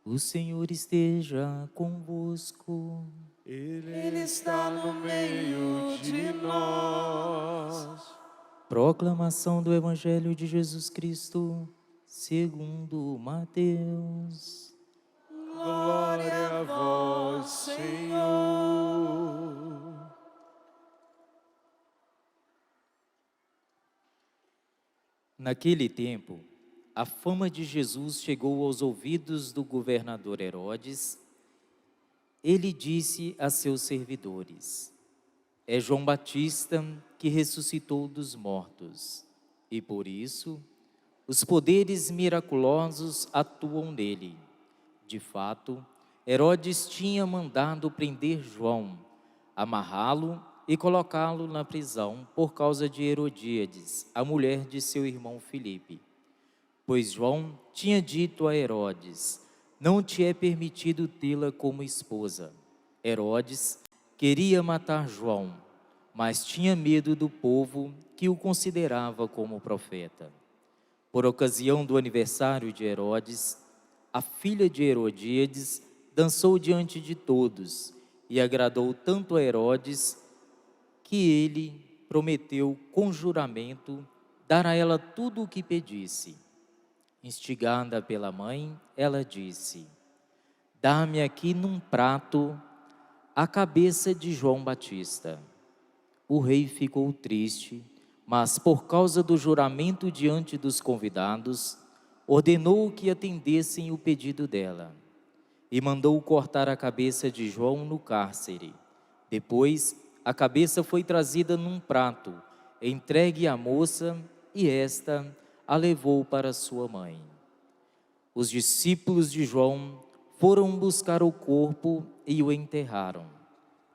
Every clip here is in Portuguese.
O Senhor esteja convosco. Ele está no meio de nós. Proclamação do Evangelho de Jesus Cristo, segundo Mateus. Glória a vós, Senhor. Naquele tempo, a fama de Jesus chegou aos ouvidos do governador Herodes. Ele disse a seus servidores: é João Batista que ressuscitou dos mortos, e por isso os poderes miraculosos atuam nele. De fato, Herodes tinha mandado prender João, amarrá-lo e colocá-lo na prisão por causa de Herodíades, a mulher de seu irmão Filipe. Pois João tinha dito a Herodes: não te é permitido tê-la como esposa. Herodes queria matar João, mas tinha medo do povo que o considerava como profeta. Por ocasião do aniversário de Herodes, a filha de Herodíades dançou diante de todos e agradou tanto a Herodes que ele prometeu com juramento dar a ela tudo o que pedisse. Instigada pela mãe, ela disse: dá-me aqui num prato a cabeça de João Batista. O rei ficou triste, mas por causa do juramento diante dos convidados, ordenou que atendessem o pedido dela e mandou cortar a cabeça de João no cárcere. Depois, a cabeça foi trazida num prato, entregue à moça, e esta a levou para sua mãe. Os discípulos de João foram buscar o corpo e o enterraram.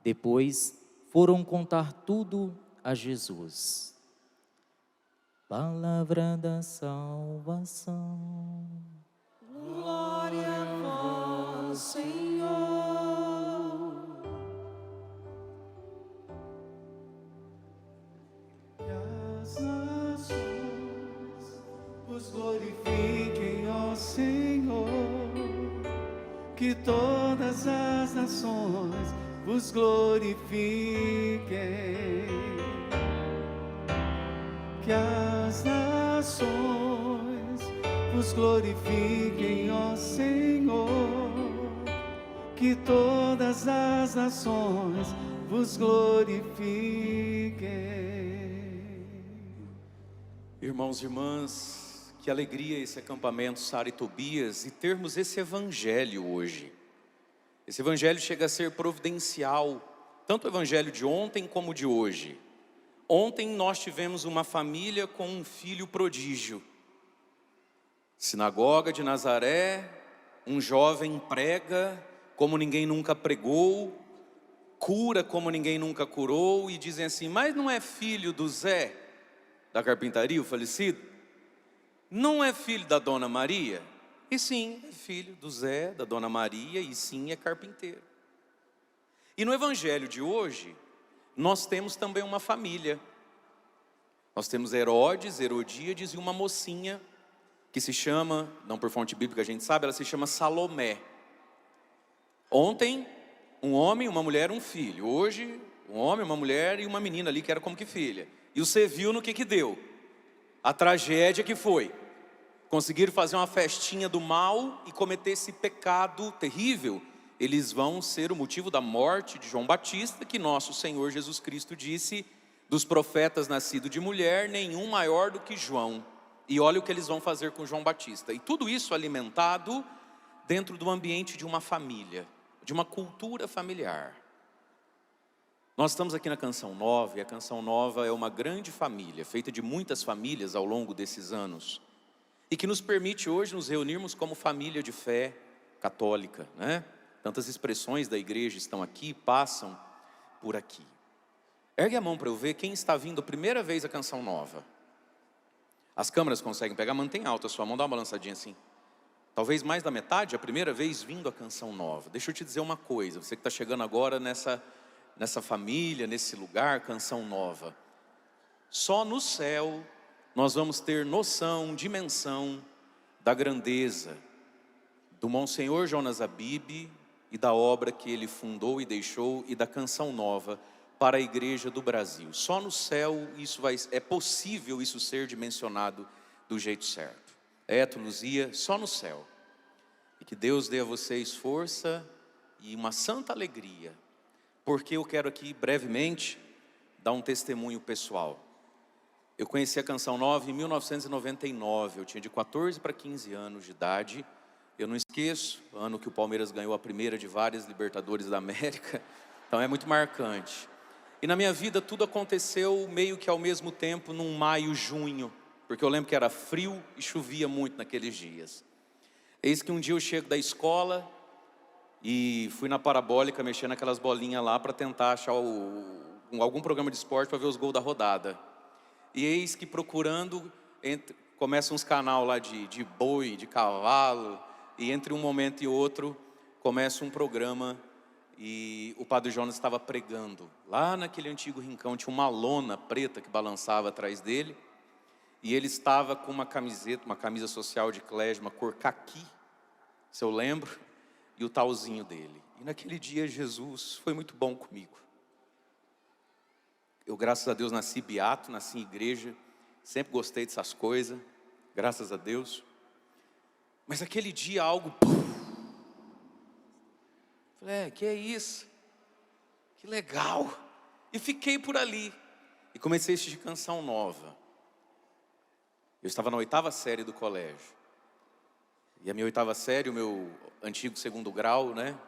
Depois, foram contar tudo a Jesus. Palavra da salvação. Glória a vós, Senhor. Que as nações vos glorifiquem, ó Senhor. Que todas as nações vos glorifiquem. Que as nações vos glorifiquem, ó Senhor. Que todas as nações vos glorifiquem. Irmãos e irmãs, que alegria esse acampamento Sara e Tobias e termos esse evangelho hoje. Esse evangelho chega a ser providencial, tanto o evangelho de ontem como o de hoje. Ontem nós tivemos uma família com um filho prodígio. Sinagoga de Nazaré, um jovem prega como ninguém nunca pregou, cura como ninguém nunca curou, e dizem assim: mas não é filho do Zé, da carpintaria, o falecido? Não é filho da Dona Maria? E sim, é filho do Zé, da Dona Maria, e sim, é carpinteiro. E no evangelho de hoje, nós temos também uma família. Nós temos Herodes, Herodíades e uma mocinha que se chama, não por fonte bíblica a gente sabe, ela se chama Salomé. Ontem, um homem, uma mulher, um filho. Hoje, um homem, uma mulher e uma menina ali que era como que filha. E você viu no que deu? A tragédia que foi. Conseguiram fazer uma festinha do mal e cometer esse pecado terrível. Eles vão ser o motivo da morte de João Batista, que nosso Senhor Jesus Cristo disse: dos profetas nascidos de mulher, nenhum maior do que João. E olha o que eles vão fazer com João Batista. E tudo isso alimentado dentro do ambiente de uma família, de uma cultura familiar. Nós estamos aqui na Canção Nova, e a Canção Nova é uma grande família, feita de muitas famílias ao longo desses anos, e que nos permite hoje nos reunirmos como família de fé católica, né? Tantas expressões da igreja estão aqui, passam por aqui. Ergue a mão para eu ver quem está vindo a primeira vez à Canção Nova. As câmeras conseguem pegar, mantém alta a sua mão, dá uma balançadinha assim. Talvez mais da metade, a primeira vez vindo à Canção Nova. Deixa eu te dizer uma coisa, você que está chegando agora nessa família, nesse lugar, Canção Nova. Só no céu nós vamos ter noção, dimensão da grandeza, do Monsenhor Jonas Abib e da obra que ele fundou e deixou e da Canção Nova para a Igreja do Brasil. Só no céu é possível isso ser dimensionado do jeito certo. Luzia, só no céu. E que Deus dê a vocês força e uma santa alegria, porque eu quero aqui brevemente dar um testemunho pessoal. Eu conheci a Canção Nova em 1999, eu tinha de 14 para 15 anos de idade. Eu não esqueço, ano que o Palmeiras ganhou a primeira de várias Libertadores da América, então é muito marcante. E na minha vida tudo aconteceu meio que ao mesmo tempo, num maio, junho, porque eu lembro que era frio e chovia muito naqueles dias. Eis que um dia eu chego da escola e fui na parabólica mexendo naquelas bolinhas lá para tentar achar algum programa de esporte para ver os gols da rodada. E eis que procurando, começa uns canal lá de boi, de cavalo, e entre um momento e outro começa um programa e o Padre Jonas estava pregando. Lá naquele antigo rincão tinha uma lona preta que balançava atrás dele, e ele estava com uma camisa social de clésima, cor caqui, se eu lembro, e o talzinho dele. E naquele dia Jesus foi muito bom comigo. Eu, graças a Deus, nasci beato, nasci em igreja, sempre gostei dessas coisas, graças a Deus. Mas aquele dia algo... Falei, que é isso? Que legal! E fiquei por ali. E comecei a assistir Canção Nova. Eu estava na 8ª série do colégio. E a minha 8ª série, o meu antigo 2º grau, né?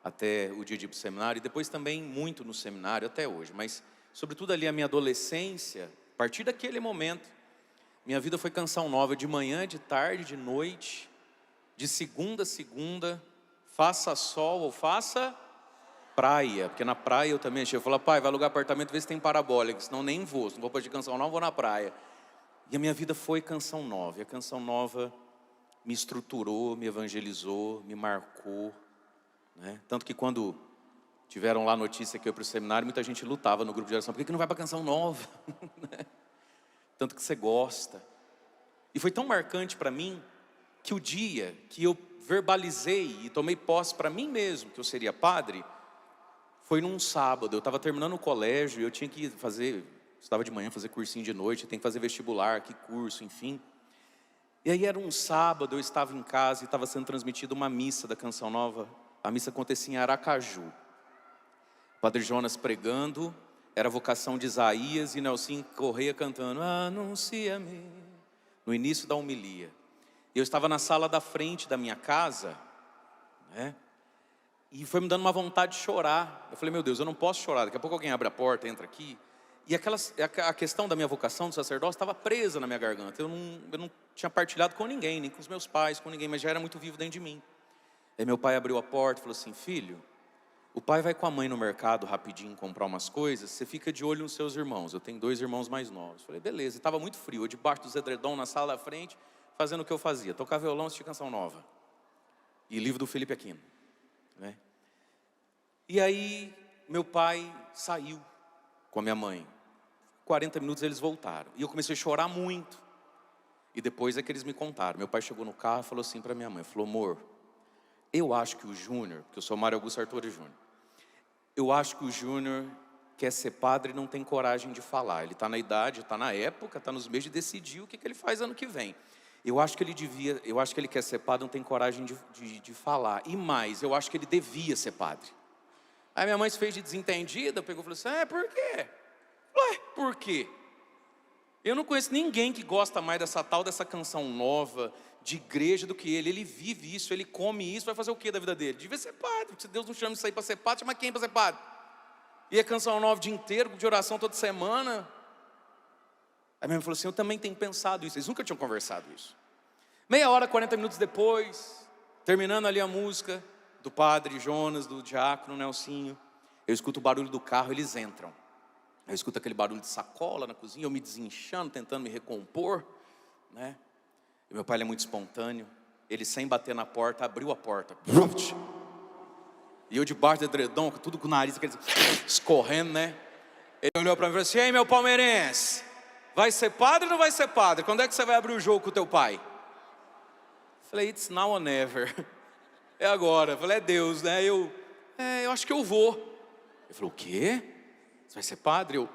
Até o dia de ir para o seminário. E depois também muito no seminário, até hoje. Mas... sobretudo ali a minha adolescência, a partir daquele momento, minha vida foi Canção Nova, de manhã, de tarde, de noite, de segunda a segunda, faça sol ou faça praia, porque na praia eu também achei, eu falava, pai, vai alugar apartamento, vê se tem parabólica, senão nem vou, se não vou para de Canção Nova, vou na praia. E a minha vida foi Canção Nova, e a Canção Nova me estruturou, me evangelizou, me marcou, né? Tanto que quando... tiveram lá a notícia que eu ia para o seminário, muita gente lutava no grupo de oração. Por que não vai para a Canção Nova? Tanto que você gosta. E foi tão marcante para mim, que o dia que eu verbalizei e tomei posse para mim mesmo, que eu seria padre, foi num sábado. Eu estava terminando o colégio, eu tinha que fazer, estava de manhã, fazer cursinho de noite, tem que fazer vestibular, que curso, enfim. E aí era um sábado, eu estava em casa e estava sendo transmitida uma missa da Canção Nova. A missa acontecia em Aracaju. Padre Jonas pregando, era a vocação de Isaías e Nelson Correia cantando Anuncia-me, no início da homilia. Eu estava na sala da frente da minha casa, né? E foi me dando uma vontade de chorar. Eu falei, meu Deus, eu não posso chorar, daqui a pouco alguém abre a porta, entra aqui. E a questão da minha vocação do sacerdócio estava presa na minha garganta. Eu não tinha partilhado com ninguém, nem com os meus pais, com ninguém, mas já era muito vivo dentro de mim. Aí meu pai abriu a porta e falou assim, filho, o pai vai com a mãe no mercado rapidinho comprar umas coisas, você fica de olho nos seus irmãos. Eu tenho 2 irmãos mais novos. Falei, beleza. E estava muito frio, eu debaixo dos edredom na sala da frente, fazendo o que eu fazia. Tocar violão, assistir Canção Nova. E livro do Felipe Aquino, né? E aí, meu pai saiu com a minha mãe. 40 minutos eles voltaram. E eu comecei a chorar muito. E depois é que eles me contaram. Meu pai chegou no carro e falou assim para minha mãe, falou, amor, eu acho que o Júnior, porque eu sou Mário Augusto Arturi Júnior, eu acho que o Júnior quer ser padre e não tem coragem de falar. Ele está na idade, está na época, está nos meios de decidir o que ele faz ano que vem. Eu acho que ele quer ser padre, não tem coragem de falar. E mais, eu acho que ele devia ser padre. Aí minha mãe se fez de desentendida, pegou e falou assim, por quê? Ué, por quê? Eu não conheço ninguém que gosta mais dessa Canção Nova, de igreja do que ele. Ele vive isso, ele come isso, vai fazer o que da vida dele? Devia ser padre, se Deus não chama isso aí para ser padre, chama quem para ser padre? E a Canção Nova o dia inteiro, de oração toda semana. Aí minha mãe falou assim, eu também tenho pensado isso. Eles nunca tinham conversado isso. Meia hora, 40 minutos depois, terminando ali a música do padre Jonas, do diácono Nelsinho, eu escuto o barulho do carro, eles entram. Eu escuto aquele barulho de sacola na cozinha, eu me desinchando, tentando me recompor, né? E meu pai ele é muito espontâneo. Ele, sem bater na porta, abriu a porta. E eu debaixo do edredom, tudo com o nariz escorrendo, né? Ele olhou para mim e falou assim, ei, meu palmeirense, vai ser padre ou não vai ser padre? Quando é que você vai abrir o jogo com o teu pai? Falei, it's now or never. É agora. Falei, é Deus, né? Eu acho que eu vou. Ele falou, o quê? Você vai ser padre? Eu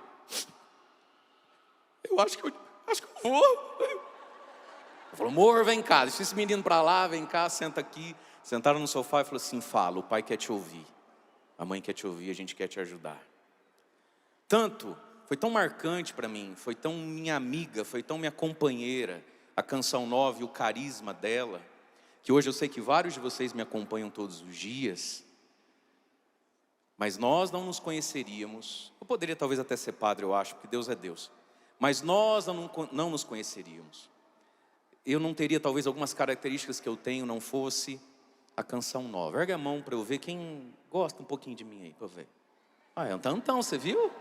acho que eu vou. Ele falou, amor, vem cá, deixa esse menino pra lá, vem cá, senta aqui. Sentaram no sofá e falou assim, fala, o pai quer te ouvir. A mãe quer te ouvir, a gente quer te ajudar. Foi tão marcante para mim, foi tão minha amiga, foi tão minha companheira, a Canção Nova e o carisma dela, que hoje eu sei que vários de vocês me acompanham todos os dias, mas nós não nos conheceríamos. Eu poderia talvez até ser padre, eu acho, porque Deus é Deus, mas nós não nos conheceríamos. Eu não teria talvez algumas características que eu tenho, não fosse a Canção Nova. Ergue a mão para eu ver quem gosta um pouquinho de mim aí, para eu ver. Ah, então, você viu?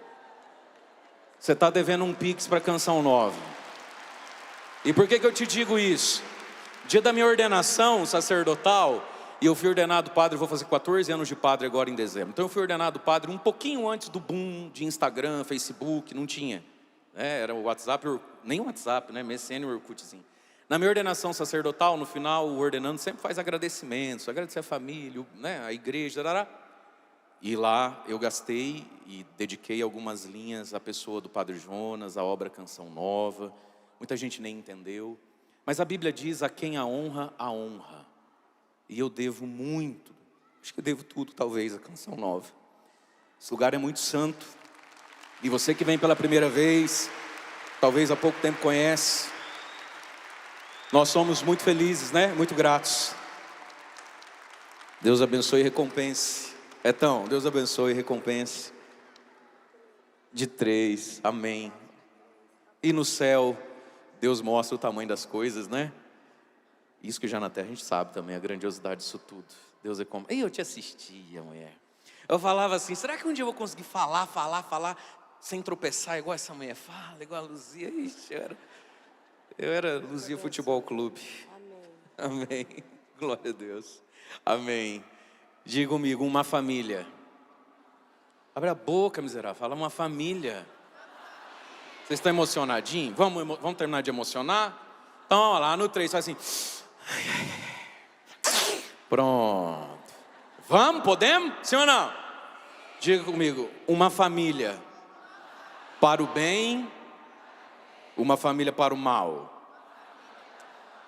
Você está devendo um pix para a Canção Nova. E por que eu te digo isso? Dia da minha ordenação sacerdotal, e eu fui ordenado padre, vou fazer 14 anos de padre agora em dezembro. Então eu fui ordenado padre um pouquinho antes do boom de Instagram, Facebook, não tinha. Era o WhatsApp, nem o WhatsApp, né? MSN, Orkutzinho. Na minha ordenação sacerdotal, no final, o ordenando sempre faz agradecimentos, agradecer a família, né? A igreja, tarará. E lá eu gastei e dediquei algumas linhas à pessoa do Padre Jonas, à obra Canção Nova. Muita gente nem entendeu. Mas a Bíblia diz, a quem a honra. E eu devo muito, acho que eu devo tudo talvez, a Canção Nova. Esse lugar é muito santo. E você que vem pela primeira vez, talvez há pouco tempo conhece. Nós somos muito felizes, né? Muito gratos. Deus abençoe e recompense. Etão, Deus abençoe e recompense. De 3, amém. E no céu, Deus mostra o tamanho das coisas, né? Isso que já na terra a gente sabe também, a grandiosidade disso tudo. Deus é como... Eu te assistia, mulher. Eu falava assim, será que um dia eu vou conseguir falar, sem tropeçar, igual essa mulher fala, igual a Luzia? Ixi, eu era Luzia Futebol Clube. Amém. Amém. Glória a Deus. Amém. Diga comigo, uma família. Abre a boca, miserável. Fala uma família. Vocês estão emocionadinhos? Vamos terminar de emocionar? Então, ó, lá no 3, faz assim. Pronto. Vamos, podemos? Sim ou não? Diga comigo, uma família para o bem, uma família para o mal.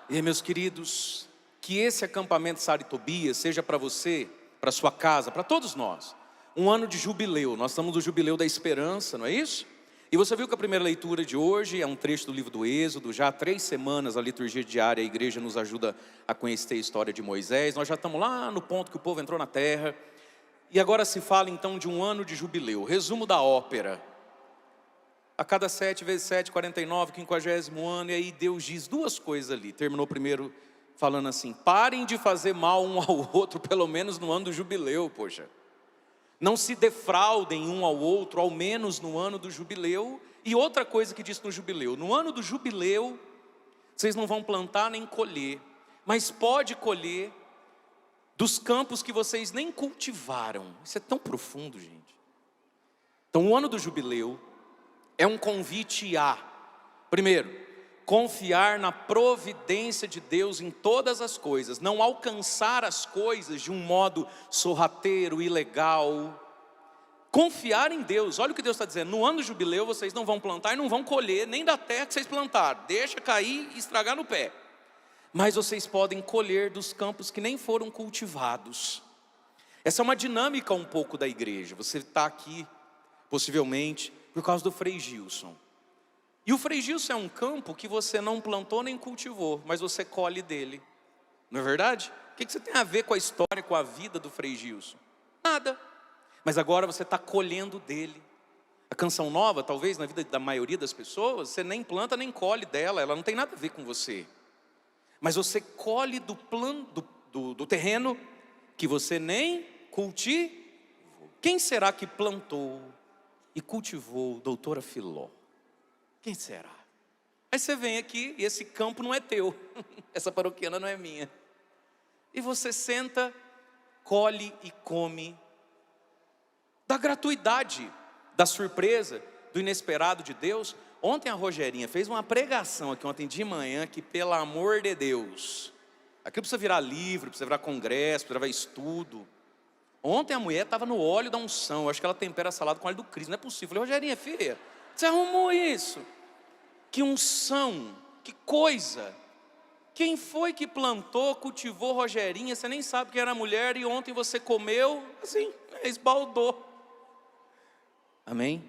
E aí, meus queridos, que esse acampamento Sara e Tobias seja para você, para sua casa, para todos nós, um ano de jubileu. Nós estamos no jubileu da esperança, não é isso? E você viu que a primeira leitura de hoje é um trecho do livro do Êxodo. Já há 3 semanas a liturgia diária, a igreja nos ajuda a conhecer a história de Moisés. Nós já estamos lá no ponto que o povo entrou na terra. E agora se fala então de um ano de jubileu. Resumo da ópera. A cada 7 vezes 7, 49, 50º ano. E aí Deus diz 2 coisas ali. Terminou primeiro falando assim, parem de fazer mal um ao outro, pelo menos no ano do jubileu, poxa. Não se defraudem um ao outro, ao menos no ano do jubileu. E outra coisa que diz no jubileu, no ano do jubileu, vocês não vão plantar nem colher, mas pode colher dos campos que vocês nem cultivaram. Isso é tão profundo, gente. Então o ano do jubileu é um convite a, primeiro, confiar na providência de Deus em todas as coisas, não alcançar as coisas de um modo sorrateiro, ilegal. Confiar em Deus. Olha o que Deus está dizendo, no ano do jubileu vocês não vão plantar e não vão colher nem da terra que vocês plantaram, deixa cair e estragar no pé. Mas vocês podem colher dos campos que nem foram cultivados. Essa é uma dinâmica um pouco da igreja. Você está aqui, possivelmente, por causa do Frei Gilson. E o Frei Gilson é um campo que você não plantou nem cultivou, mas você colhe dele. Não é verdade? O que você tem a ver com a história, com a vida do Frei Gilson? Nada. Mas agora você está colhendo dele. A Canção Nova, talvez na vida da maioria das pessoas, você nem planta nem colhe dela, ela não tem nada a ver com você. Mas você colhe do terreno que você nem cultivou. Quem será que plantou e cultivou doutora Filó? Quem será? Aí você vem aqui e esse campo não é teu. Essa paroquiana não é minha. E você senta, colhe e come da gratuidade, da surpresa, do inesperado de Deus. Ontem a Rogerinha fez uma pregação aqui ontem de manhã que, pelo amor de Deus, Aquilo precisa virar livro, precisa virar congresso, precisa virar estudo. Ontem a mulher estava no óleo da unção. Eu acho que ela tempera a salada com óleo do Cristo. Não é possível. Eu falei, Rogerinha, filha, você arrumou isso? Que unção, que coisa. Quem foi que plantou, cultivou Rogerinha? Você nem sabe quem era a mulher e ontem você comeu, assim, esbaldou. Amém?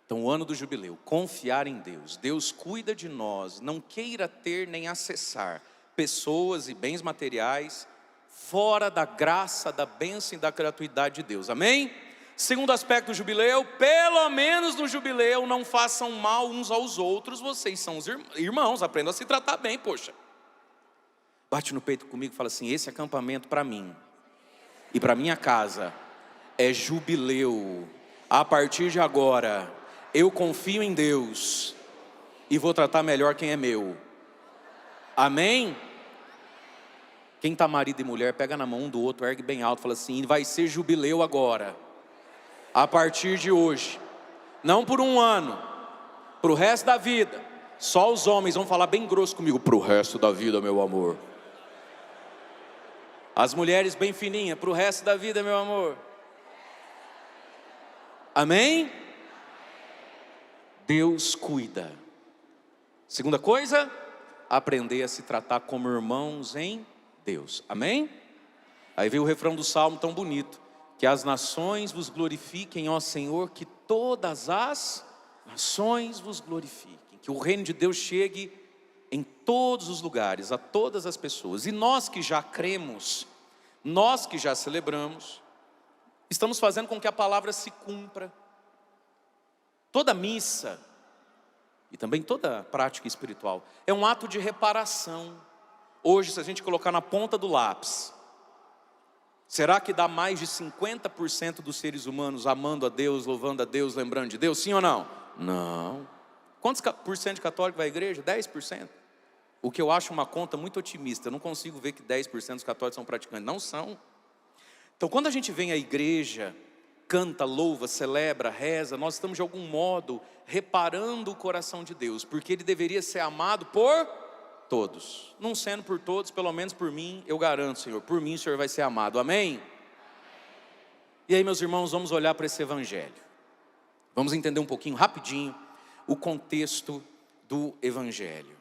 Então, o ano do jubileu, confiar em Deus. Deus cuida de nós, não queira ter nem acessar pessoas e bens materiais fora da graça, da bênção e da gratuidade de Deus. Amém? Segundo aspecto do jubileu, pelo menos no jubileu não façam mal uns aos outros, vocês são os irmãos, aprendam a se tratar bem, poxa. Bate no peito comigo e fala assim, esse acampamento para mim e para minha casa é jubileu. A partir de agora, eu confio em Deus e vou tratar melhor quem é meu. Amém? Quem está marido e mulher, pega na mão um do outro, ergue bem alto, fala assim, vai ser jubileu agora. A partir de hoje, não por um ano, para o resto da vida. Só os homens vão falar bem grosso comigo, para o resto da vida, meu amor. As mulheres bem fininhas, para o resto da vida, meu amor. Amém? Deus cuida. Segunda coisa, aprender a se tratar como irmãos em Deus. Amém? Aí veio o refrão do Salmo tão bonito. Que as nações vos glorifiquem, ó Senhor, que todas as nações vos glorifiquem. Que o reino de Deus chegue em todos os lugares, a todas as pessoas. E nós que já cremos, nós que já celebramos, estamos fazendo com que a palavra se cumpra. Toda missa, e também toda prática espiritual, é um ato de reparação. Hoje, se a gente colocar na ponta do lápis, será que dá mais de 50% dos seres humanos amando a Deus, louvando a Deus, lembrando de Deus? Sim ou não? Não. Quantos por cento de católico vai à igreja? 10%. O que eu acho uma conta muito otimista. Eu não consigo ver que 10% dos católicos são praticantes. Não são. Então, quando a gente vem à igreja, canta, louva, celebra, reza, nós estamos de algum modo reparando o coração de Deus, porque Ele deveria ser amado por todos. Não sendo por todos, pelo menos por mim, eu garanto, Senhor, por mim o Senhor vai ser amado. Amém? E aí, meus irmãos, vamos olhar para esse evangelho. Vamos entender um pouquinho, rapidinho, o contexto do evangelho.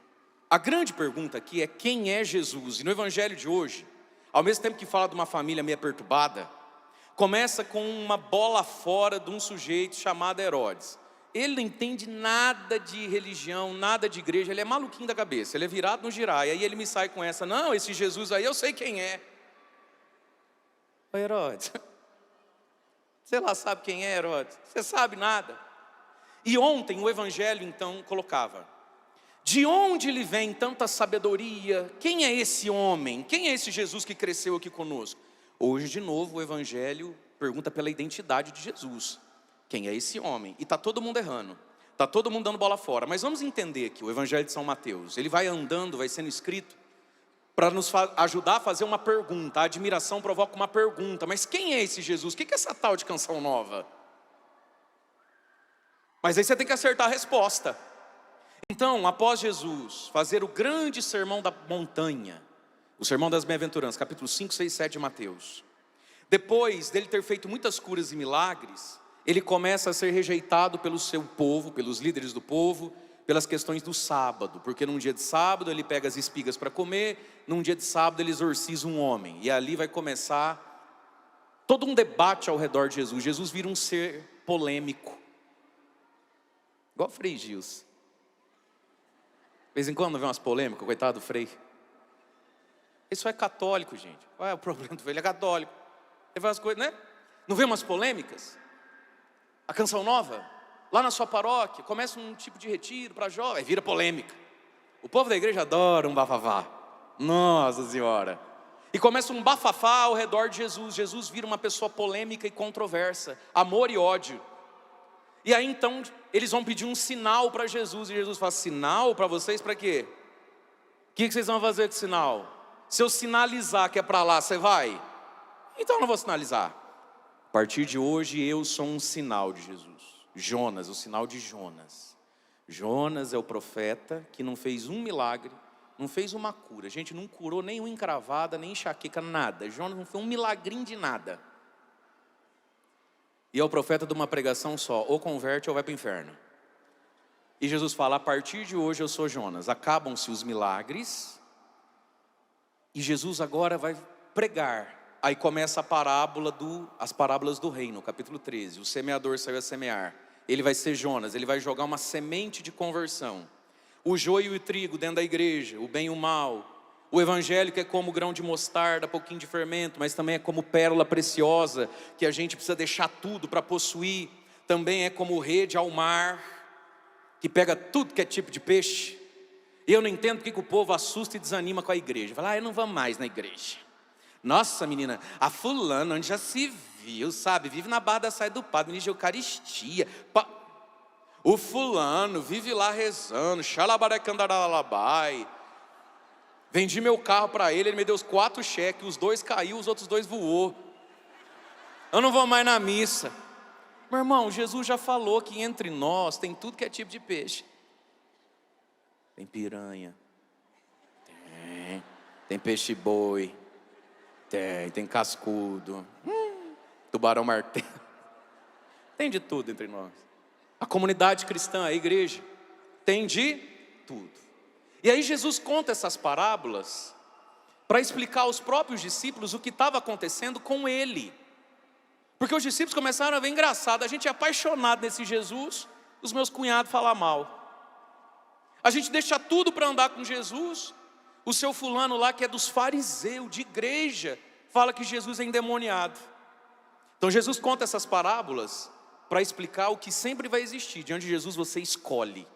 A grande pergunta aqui é quem é Jesus? E no evangelho de hoje, ao mesmo tempo que fala de uma família meio perturbada, começa com uma bola fora de um sujeito chamado Herodes. Ele não entende nada de religião, nada de igreja, ele é maluquinho da cabeça, ele é virado no girar. E aí ele me sai com essa, não, esse Jesus aí eu sei quem é. Ô Herodes, você lá sabe quem é, Herodes? Você sabe nada. E ontem o evangelho então colocava, de onde lhe vem tanta sabedoria? Quem é esse homem? Quem é esse Jesus que cresceu aqui conosco? Hoje de novo o evangelho pergunta pela identidade de Jesus. Quem é esse homem? E está todo mundo errando, está todo mundo dando bola fora. Mas vamos entender aqui o evangelho de São Mateus. Ele vai andando, vai sendo escrito para nos ajudar a fazer uma pergunta. A admiração provoca uma pergunta, mas quem é esse Jesus? O que é essa tal de canção nova? Mas aí você tem que acertar a resposta. Então, após Jesus fazer o grande sermão da montanha, o sermão das bem-aventuranças, capítulo 5, 6, 7 de Mateus, depois dele ter feito muitas curas e milagres, ele começa a ser rejeitado pelo seu povo, pelos líderes do povo, pelas questões do sábado, porque num dia de sábado ele pega as espigas para comer, num dia de sábado ele exorciza um homem, e ali vai começar todo um debate ao redor de Jesus. Jesus vira um ser polêmico, igual o Frei Gils. De vez em quando vê umas polêmicas, coitado do Frei. Ele só é católico, gente. Qual é o problema do Frei? Ele é católico. Ele faz as coisas, né? Não vê umas polêmicas? A canção nova, lá na sua paróquia, começa um tipo de retiro para jovem, vira polêmica. O povo da igreja adora um bafafá. Nossa Senhora. E começa um bafafá ao redor de Jesus. Jesus vira uma pessoa polêmica e controversa, amor e ódio. E aí então eles vão pedir um sinal para Jesus. E Jesus fala, sinal para vocês para quê? O que vocês vão fazer com o sinal? Se eu sinalizar que é para lá, você vai? Então eu não vou sinalizar. A partir de hoje eu sou um sinal de Jesus. Jonas, o sinal de Jonas. Jonas é o profeta que não fez um milagre, não fez uma cura. A gente não curou nenhuma encravada, nem enxaqueca, nada. Jonas não foi um milagrinho de nada. E é o profeta de uma pregação só, ou converte ou vai para o inferno. E Jesus fala, a partir de hoje eu sou Jonas. Acabam-se os milagres, e Jesus agora vai pregar. Aí começa as parábolas do reino, capítulo 13. O semeador saiu a semear. Ele vai ser Jonas, ele vai jogar uma semente de conversão. O joio e o trigo dentro da igreja, o bem e o mal. O evangelho que é como grão de mostarda, pouquinho de fermento, mas também é como pérola preciosa, que a gente precisa deixar tudo para possuir. Também é como rede ao mar, que pega tudo que é tipo de peixe. E eu não entendo porque que o povo assusta e desanima com a igreja. Fala, eu não vou mais na igreja. Nossa, menina, a fulana, onde já se viu, sabe? Vive na barra da saia do padre, menina de Eucaristia. O fulano vive lá rezando, xalabarecandarabai. Vendi meu carro para ele me deu os 4 cheques, os 2 caiu, os outros 2 voou. Eu não vou mais na missa. Meu irmão, Jesus já falou que entre nós tem tudo que é tipo de peixe. Tem piranha. Tem peixe-boi. Tem cascudo. Tubarão martelo. Tem de tudo entre nós. A comunidade cristã, a igreja, tem de tudo. E aí Jesus conta essas parábolas para explicar aos próprios discípulos o que estava acontecendo com ele. Porque os discípulos começaram a ver engraçado, a gente é apaixonado nesse Jesus, os meus cunhados falam mal. A gente deixa tudo para andar com Jesus, o seu fulano lá que é dos fariseus, de igreja, fala que Jesus é endemoniado. Então Jesus conta essas parábolas para explicar o que sempre vai existir. Diante de Jesus você escolhe.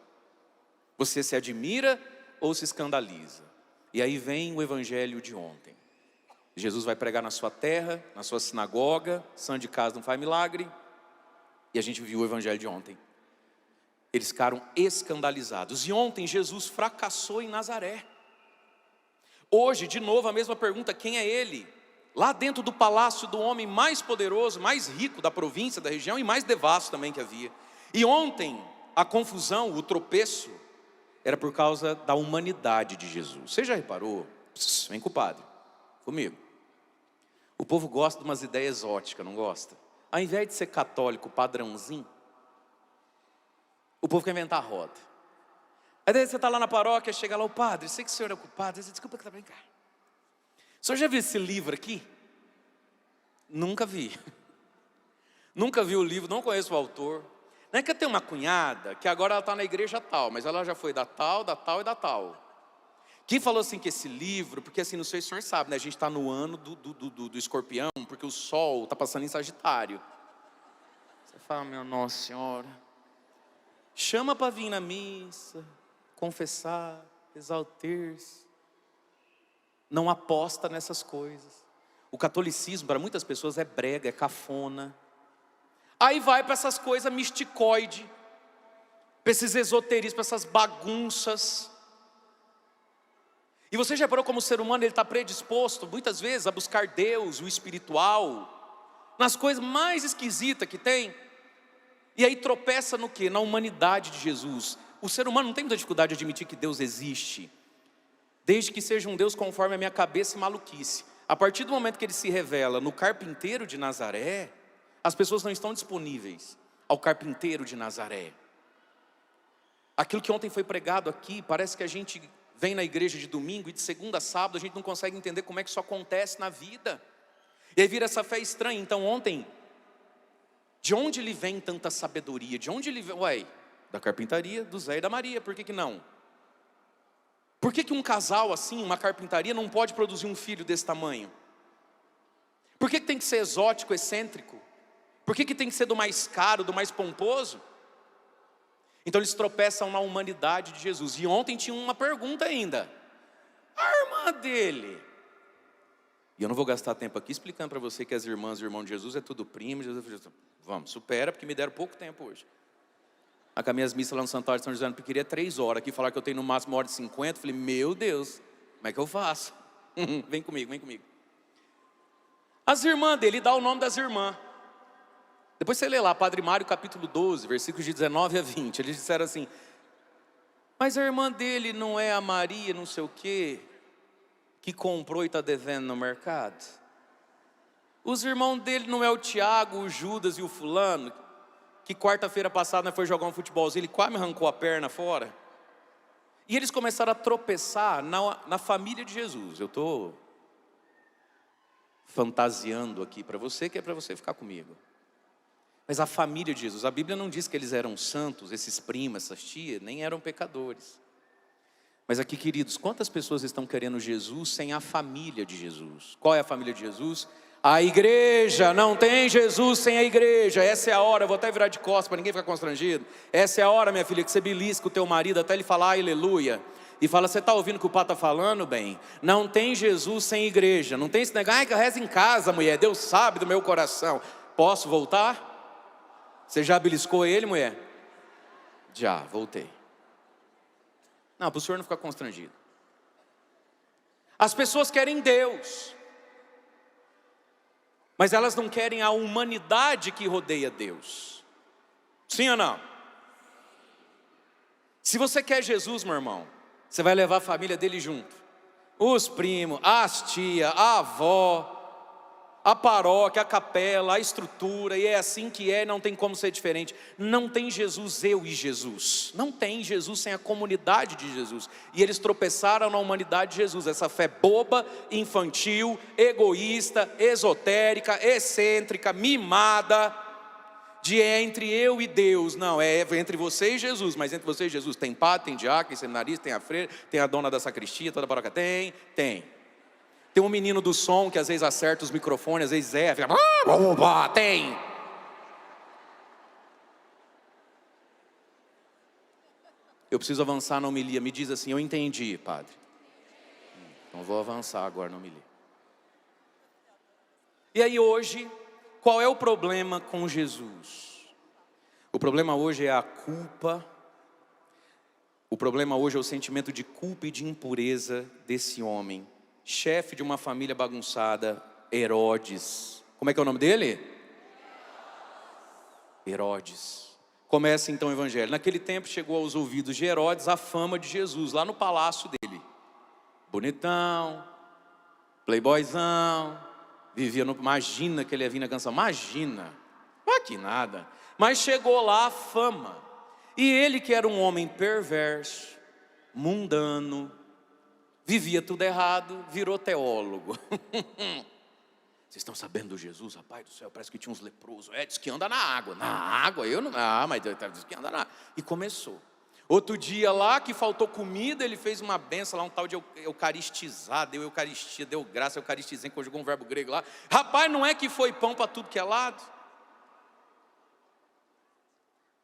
Você se admira ou se escandaliza. E aí vem o evangelho de ontem. Jesus vai pregar na sua terra, na sua sinagoga, santo de casa não faz milagre. E a gente viu o evangelho de ontem. Eles ficaram escandalizados. E ontem Jesus fracassou em Nazaré. Hoje, de novo, a mesma pergunta, quem é ele? Lá dentro do palácio do homem mais poderoso, mais rico da província, da região e mais devasto também que havia. E ontem, a confusão, o tropeço, era por causa da humanidade de Jesus. Você já reparou? Vem com o padre, comigo. O povo gosta de umas ideias exóticas, não gosta? Ao invés de ser católico padrãozinho, o povo quer inventar a roda. Aí daí você está lá na paróquia, chega lá o padre, sei que o senhor é ocupado, diz, desculpa que está brincando. O senhor já viu esse livro aqui? Nunca vi. Nunca vi o livro, não conheço o autor. Não é que eu tenho uma cunhada, que agora ela está na igreja tal, mas ela já foi da tal e da tal. Quem falou assim que esse livro, porque assim, não sei se o senhor sabe, né? A gente está no ano do escorpião, porque o sol está passando em Sagitário. Você fala, meu Nossa Senhora, chama para vir na missa, confessar, rezar o terço. Não aposta nessas coisas. O catolicismo para muitas pessoas é brega, é cafona. Aí vai para essas coisas misticoide, para esses esoterismos, para essas bagunças. E você já reparou como o ser humano está predisposto muitas vezes a buscar Deus, o espiritual, nas coisas mais esquisitas que tem. E aí tropeça no quê? Na humanidade de Jesus. O ser humano não tem muita dificuldade de admitir que Deus existe, desde que seja um Deus conforme a minha cabeça e maluquice. A partir do momento que ele se revela no carpinteiro de Nazaré, as pessoas não estão disponíveis ao carpinteiro de Nazaré. Aquilo que ontem foi pregado aqui, parece que a gente vem na igreja de domingo e de segunda a sábado a gente não consegue entender como é que isso acontece na vida. E aí vira essa fé estranha. Então ontem, de onde lhe vem tanta sabedoria? De onde lhe vem? Ué, da carpintaria do Zé e da Maria, por que não? Por que um casal assim, uma carpintaria, não pode produzir um filho desse tamanho? Por que tem que ser exótico, excêntrico? Por que tem que ser do mais caro, do mais pomposo? Então eles tropeçam na humanidade de Jesus. E ontem tinha uma pergunta ainda. A irmã dele. E eu não vou gastar tempo aqui explicando para você que as irmãs e o irmão de Jesus é tudo primo. Jesus falou, vamos, supera, porque me deram pouco tempo hoje. A minhas missas lá no Santuário de São José, eu queria 3 horas. Aqui falaram que eu tenho no máximo 1h50. Falei, meu Deus, como é que eu faço? Vem comigo, vem comigo. As irmãs dele, dá o nome das irmãs. Depois você lê lá, Padre Mário capítulo 12, versículos de 19 a 20. Eles disseram assim, Mas a irmã dele não é a Maria, não sei o quê, que comprou e está devendo no mercado? Os irmãos dele não é o Tiago, o Judas e o fulano, que quarta-feira passada foi jogar um futebolzinho, ele quase me arrancou a perna fora? E eles começaram a tropeçar na família de Jesus. Eu estou fantasiando aqui para você, que é para você ficar comigo. Mas a família de Jesus, a Bíblia não diz que eles eram santos, esses primos, essas tias, nem eram pecadores. Mas aqui, queridos, quantas pessoas estão querendo Jesus sem a família de Jesus? Qual é a família de Jesus? A igreja. Não tem Jesus sem a igreja. Essa é a hora, eu vou até virar de costas para ninguém ficar constrangido. Essa é a hora, minha filha, que você belisca o teu marido até ele falar aleluia. E fala, você está ouvindo o que o pai está falando, bem? Não tem Jesus sem igreja. Não tem esse negócio, que eu rezo em casa, mulher, Deus sabe do meu coração. Posso voltar? Você já beliscou ele, mulher? Já, voltei. Não, para o senhor não ficar constrangido. As pessoas querem Deus, mas elas não querem a humanidade que rodeia Deus. Sim ou não? Se você quer Jesus, meu irmão, você vai levar a família dele junto. Os primos, as tias, a avó, a paróquia, a capela, a estrutura, e é assim que é, não tem como ser diferente. Não tem Jesus, eu e Jesus. Não tem Jesus sem a comunidade de Jesus. E eles tropeçaram na humanidade de Jesus. Essa fé boba, infantil, egoísta, esotérica, excêntrica, mimada, de é entre eu e Deus. Não, é entre você e Jesus. Mas entre você e Jesus tem padre, tem diácono, tem seminarista, tem a freira, tem a dona da sacristia, toda a paróquia tem. Tem um menino do som que às vezes acerta os microfones, às vezes fica, tem. Eu preciso avançar na homilia. Me diz assim, eu entendi, padre. Então vou avançar agora na homilia. E aí hoje, qual é o problema com Jesus? O problema hoje é a culpa. O problema hoje é o sentimento de culpa e de impureza desse homem, chefe de uma família bagunçada, Herodes. Como é que é o nome dele? Herodes. Começa então o evangelho. Naquele tempo chegou aos ouvidos de Herodes a fama de Jesus, lá no palácio dele. Bonitão, playboyzão, vivia no... Imagina que ele ia vir na canção, imagina. Que nada. Mas chegou lá a fama. E ele, que era um homem perverso, mundano, vivia tudo errado, virou teólogo. Vocês estão sabendo do Jesus, rapaz do céu? Parece que tinha uns leprosos. Diz que anda na água. Na água? Eu não... mas diz que anda na água. E começou. Outro dia lá, que faltou comida, ele fez uma benção lá, um tal de eucaristizar, deu eucaristia, deu graça, eucaristizem, conjugou um verbo grego lá. Rapaz, não é que foi pão para tudo que é lado?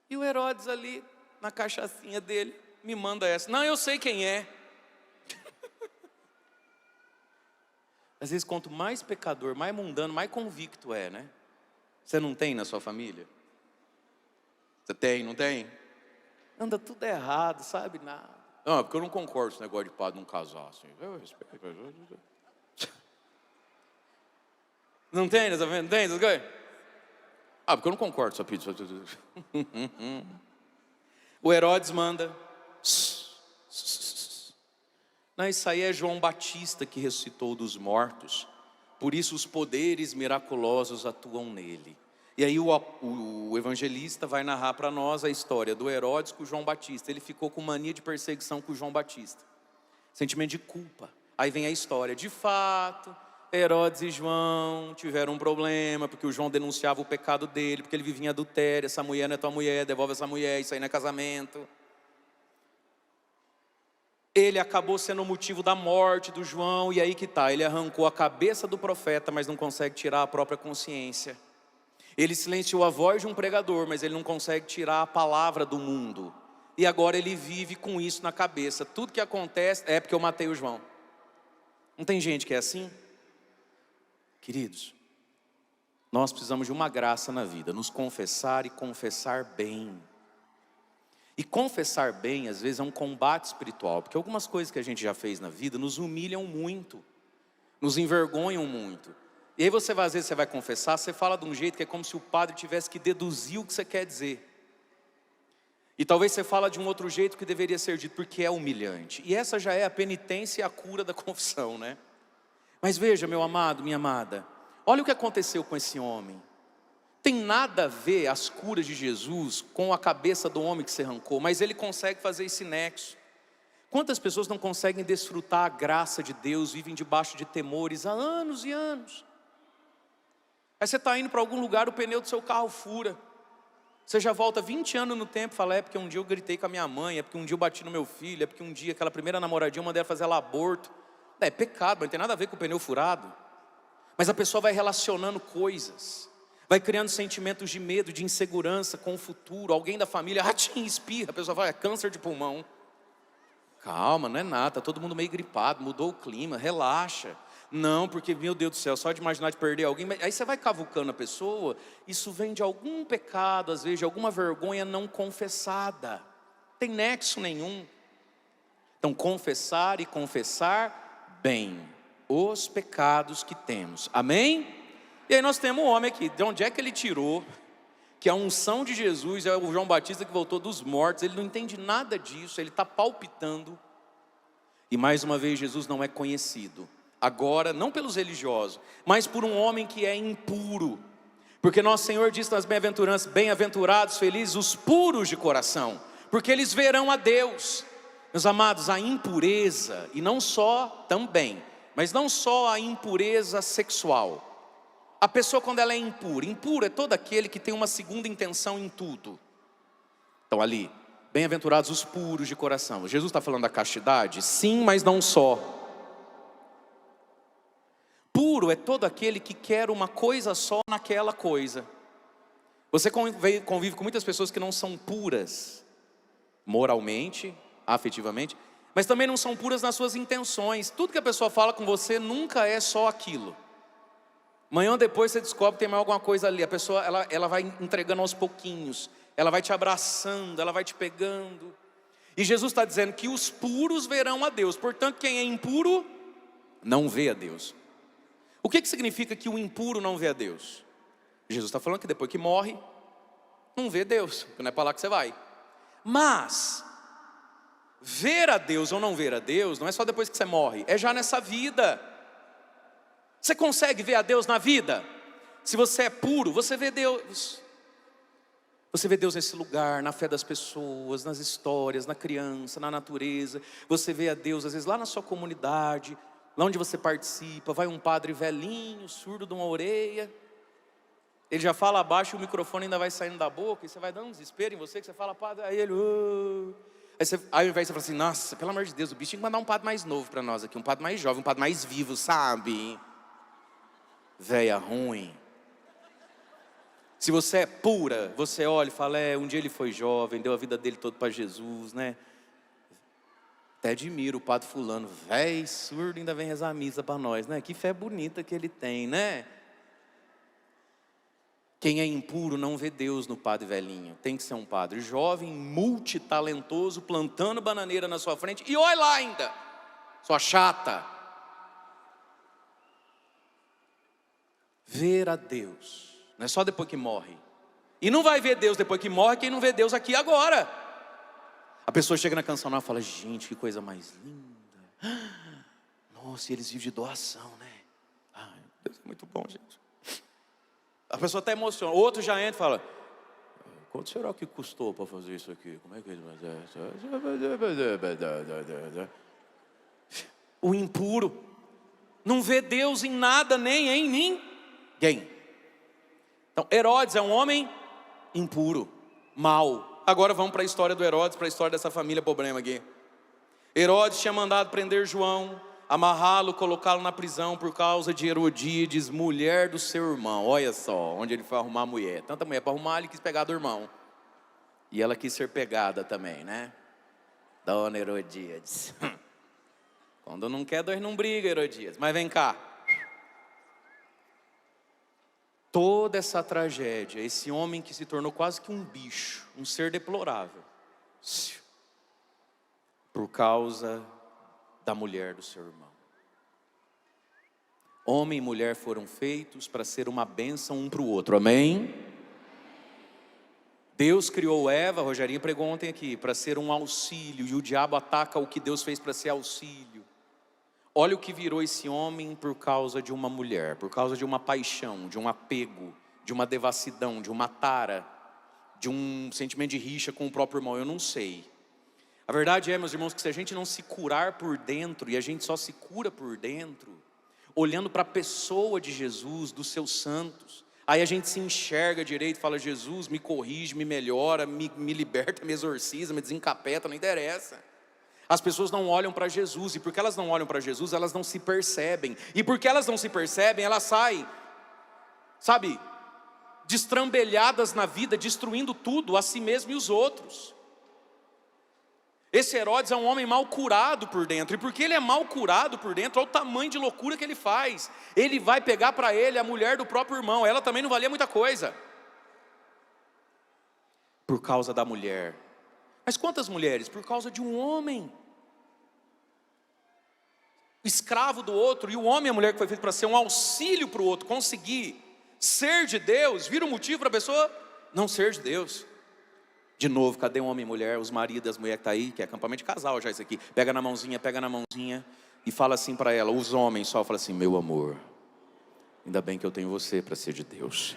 E o Herodes ali, na cachaçinha dele, me manda essa. Não, eu sei quem é. Às vezes, quanto mais pecador, mais mundano, mais convicto é, né? Você não tem na sua família? Você tem, não tem? Anda tudo errado, sabe nada. Não, porque eu não concordo com esse negócio de padre não casar assim. Eu respeito. Não tem, tá vendo? Tem essas coisas? Porque eu não concordo com essa pizza. O Herodes manda. Não, isso aí é João Batista que ressuscitou dos mortos. Por isso os poderes miraculosos atuam nele. E aí o evangelista vai narrar para nós a história do Herodes com o João Batista. Ele ficou com mania de perseguição com o João Batista. Sentimento de culpa. Aí vem a história. De fato, Herodes e João tiveram um problema, porque o João denunciava o pecado dele, porque ele vivia em adultério. Essa mulher não é tua mulher, devolve essa mulher, isso aí não é casamento. Ele acabou sendo o motivo da morte do João, e aí que está, ele arrancou a cabeça do profeta, mas não consegue tirar a própria consciência. Ele silenciou a voz de um pregador, mas ele não consegue tirar a palavra do mundo. E agora ele vive com isso na cabeça. Tudo que acontece é porque eu matei o João. Não tem gente que é assim? Queridos, nós precisamos de uma graça na vida, nos confessar e confessar bem. E confessar bem, às vezes, é um combate espiritual, porque algumas coisas que a gente já fez na vida nos humilham muito, nos envergonham muito. E aí às vezes você vai confessar, você fala de um jeito que é como se o padre tivesse que deduzir o que você quer dizer. E talvez você fala de um outro jeito que deveria ser dito, porque é humilhante. E essa já é a penitência e a cura da confissão, né? Mas veja, meu amado, minha amada, olha o que aconteceu com esse homem. Tem nada a ver as curas de Jesus com a cabeça do homem que se arrancou, mas ele consegue fazer esse nexo. Quantas pessoas não conseguem desfrutar a graça de Deus, vivem debaixo de temores há anos e anos? Aí você está indo para algum lugar, o pneu do seu carro fura. Você já volta 20 anos no tempo e fala, é porque um dia eu gritei com a minha mãe, é porque um dia eu bati no meu filho, é porque um dia aquela primeira namoradinha eu mandei ela fazer ela aborto. É pecado, mas não tem nada a ver com o pneu furado. Mas a pessoa vai relacionando coisas, vai criando sentimentos de medo, de insegurança com o futuro. Alguém da família, ratinho, espirra, a pessoa fala, é câncer de pulmão. Calma, não é nada, está todo mundo meio gripado, mudou o clima, relaxa. Não, porque, meu Deus do céu, só de imaginar de perder alguém, aí você vai cavucando a pessoa, isso vem de algum pecado, às vezes de alguma vergonha não confessada, não tem nexo nenhum. Então, confessar e confessar bem os pecados que temos, amém? E aí nós temos um homem aqui, de onde é que ele tirou que a unção de Jesus é o João Batista que voltou dos mortos? Ele não entende nada disso, ele está palpitando. E mais uma vez, Jesus não é conhecido agora, não pelos religiosos, mas por um homem que é impuro. Porque nosso Senhor diz nas bem-aventuranças, bem-aventurados, felizes os puros de coração, porque eles verão a Deus. Meus amados, a impureza, e não só também, mas não só a impureza sexual. A pessoa quando ela é impura, impuro é todo aquele que tem uma segunda intenção em tudo. Então ali, bem-aventurados os puros de coração. Jesus está falando da castidade? Sim, mas não só. Puro é todo aquele que quer uma coisa só naquela coisa. Você convive com muitas pessoas que não são puras moralmente, afetivamente, mas também não são puras nas suas intenções. Tudo que a pessoa fala com você nunca é só aquilo. Amanhã ou depois você descobre que tem mais alguma coisa ali. A pessoa ela vai entregando aos pouquinhos, ela vai te abraçando, ela vai te pegando. E Jesus está dizendo que os puros verão a Deus. Portanto, quem é impuro não vê a Deus. O que significa que o impuro não vê a Deus? Jesus está falando que depois que morre, não vê Deus, porque não é para lá que você vai. Mas ver a Deus ou não ver a Deus não é só depois que você morre, é já nessa vida. Você consegue ver a Deus na vida? Se você é puro, você vê Deus. Você vê Deus nesse lugar, na fé das pessoas, nas histórias, na criança, na natureza. Você vê a Deus às vezes lá na sua comunidade, lá onde você participa. Vai um padre velhinho, surdo de uma orelha, ele já fala abaixo e o microfone ainda vai saindo da boca, e você vai dando um desespero em você, que você fala, padre, aí ele... Aí ao invés de você falar assim, nossa, pelo amor de Deus, o bicho tinha que mandar um padre mais novo para nós aqui, um padre mais jovem, um padre mais vivo, sabe? Véia ruim. Se você é pura, você olha e fala, um dia ele foi jovem, deu a vida dele toda para Jesus, né? Até admiro o padre fulano, véi surdo, ainda vem rezar a missa para nós, né? Que fé bonita que ele tem, né? Quem é impuro não vê Deus no padre velhinho. Tem que ser um padre jovem, multitalentoso, plantando bananeira na sua frente. E olha lá ainda, sua chata. Ver a Deus, não é só depois que morre. E não vai ver Deus depois que morre quem não vê Deus aqui agora. A pessoa chega na canção nova e fala, gente, que coisa mais linda. Nossa, e eles vivem de doação, né? Ai, Deus é muito bom, gente. A pessoa até emociona. Outro já entra e fala, quanto será que custou para fazer isso aqui? Como é que ele vai fazer? O impuro não vê Deus em nada, nem em ninguém. Então, Herodes é um homem impuro, mau. Agora vamos para a história do Herodes, para a história dessa família problema aqui. Herodes tinha mandado prender João, amarrá-lo, colocá-lo na prisão por causa de Herodíades, mulher do seu irmão. Olha só, onde ele foi arrumar a mulher. Tanta mulher para arrumar, ele quis pegar do irmão. E ela quis ser pegada também, né? Dona Herodíades. Quando não quer, dois não briga, Herodíades. Mas vem cá. Toda essa tragédia, esse homem que se tornou quase que um bicho, um ser deplorável, por causa da mulher do seu irmão. Homem e mulher foram feitos para ser uma bênção um para o outro, amém? Deus criou Eva, Rogerinho pregou ontem aqui, para ser um auxílio, e o diabo ataca o que Deus fez para ser auxílio. Olha o que virou esse homem por causa de uma mulher, por causa de uma paixão, de um apego, de uma devassidão, de uma tara, de um sentimento de rixa com o próprio irmão, eu não sei. A verdade é, meus irmãos, que se a gente não se curar por dentro, e a gente só se cura por dentro, olhando para a pessoa de Jesus, dos seus santos, aí a gente se enxerga direito e fala: Jesus, me corrige, me melhora, me liberta, me exorciza, me desencapeta, não interessa. As pessoas não olham para Jesus, e porque elas não olham para Jesus, elas não se percebem. E porque elas não se percebem, elas saem, sabe, destrambelhadas na vida, destruindo tudo, a si mesmo e os outros. Esse Herodes é um homem mal curado por dentro, e porque ele é mal curado por dentro, olha o tamanho de loucura que ele faz. Ele vai pegar para ele a mulher do próprio irmão, ela também não valia muita coisa, por causa da mulher. Mas quantas mulheres? Por causa de um homem, escravo do outro, e o homem e a mulher que foi feito para ser um auxílio para o outro, conseguir ser de Deus, vira um motivo para a pessoa não ser de Deus. De novo, cadê o homem e mulher? Os maridos, as mulheres que estão aí, que é acampamento de casal já isso aqui. Pega na mãozinha e fala assim para ela. Os homens só falam assim: meu amor, ainda bem que eu tenho você para ser de Deus.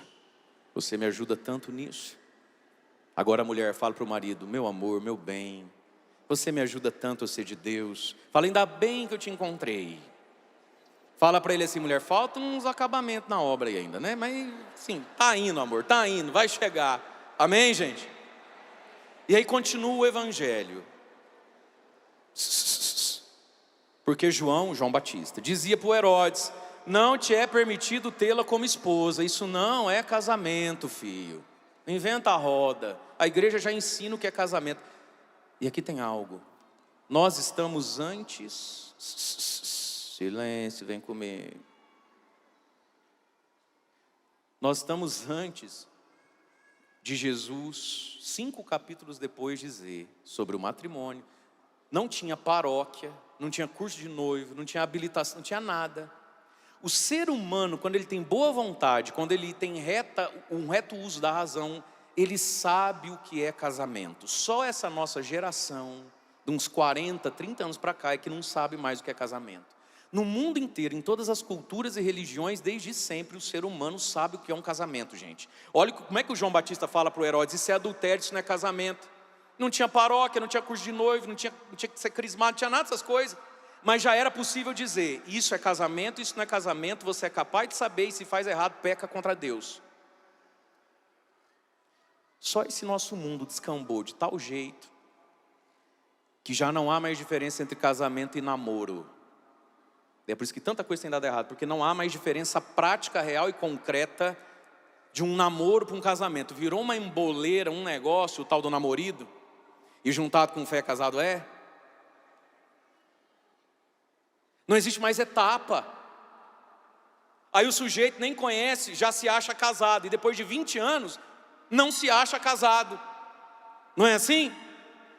Você me ajuda tanto nisso. Agora a mulher fala para o marido: meu amor, meu bem, você me ajuda tanto a ser de Deus. Fala: ainda bem que eu te encontrei. Fala para ele assim: mulher, faltam uns acabamentos na obra aí ainda, né? Mas sim, tá indo, amor, tá indo, vai chegar. Amém, gente? E aí continua o evangelho. Porque João Batista, dizia para o Herodes: não te é permitido tê-la como esposa. Isso não é casamento, filho. Inventa a roda. A igreja já ensina o que é casamento. E aqui tem algo. Nós estamos antes... Silêncio, vem comigo. Nós estamos antes de Jesus, 5 capítulos depois, dizer sobre o matrimônio. Não tinha paróquia, não tinha curso de noivo, não tinha habilitação, não tinha nada. O ser humano, quando ele tem boa vontade, quando ele tem um reto uso da razão, ele sabe o que é casamento. Só essa nossa geração, de uns 40, 30 anos para cá, é que não sabe mais o que é casamento. No mundo inteiro, em todas as culturas e religiões, desde sempre o ser humano sabe o que é um casamento, gente. Olha como é que o João Batista fala para o Herodes: isso é adultério, isso não é casamento. Não tinha paróquia, não tinha curso de noivo, não tinha que ser crismado, não tinha nada dessas coisas. Mas já era possível dizer: isso é casamento, isso não é casamento. Você é capaz de saber, e se faz errado, peca contra Deus. Só esse nosso mundo descambou de tal jeito que já não há mais diferença entre casamento e namoro. É por isso que tanta coisa tem dado errado, porque não há mais diferença prática, real e concreta de um namoro para um casamento. Virou uma emboleira, um negócio, o tal do namorido, e juntado com fé casado é. Não existe mais etapa. Aí o sujeito nem conhece, já se acha casado, e depois de 20 anos, não se acha casado. Não é assim?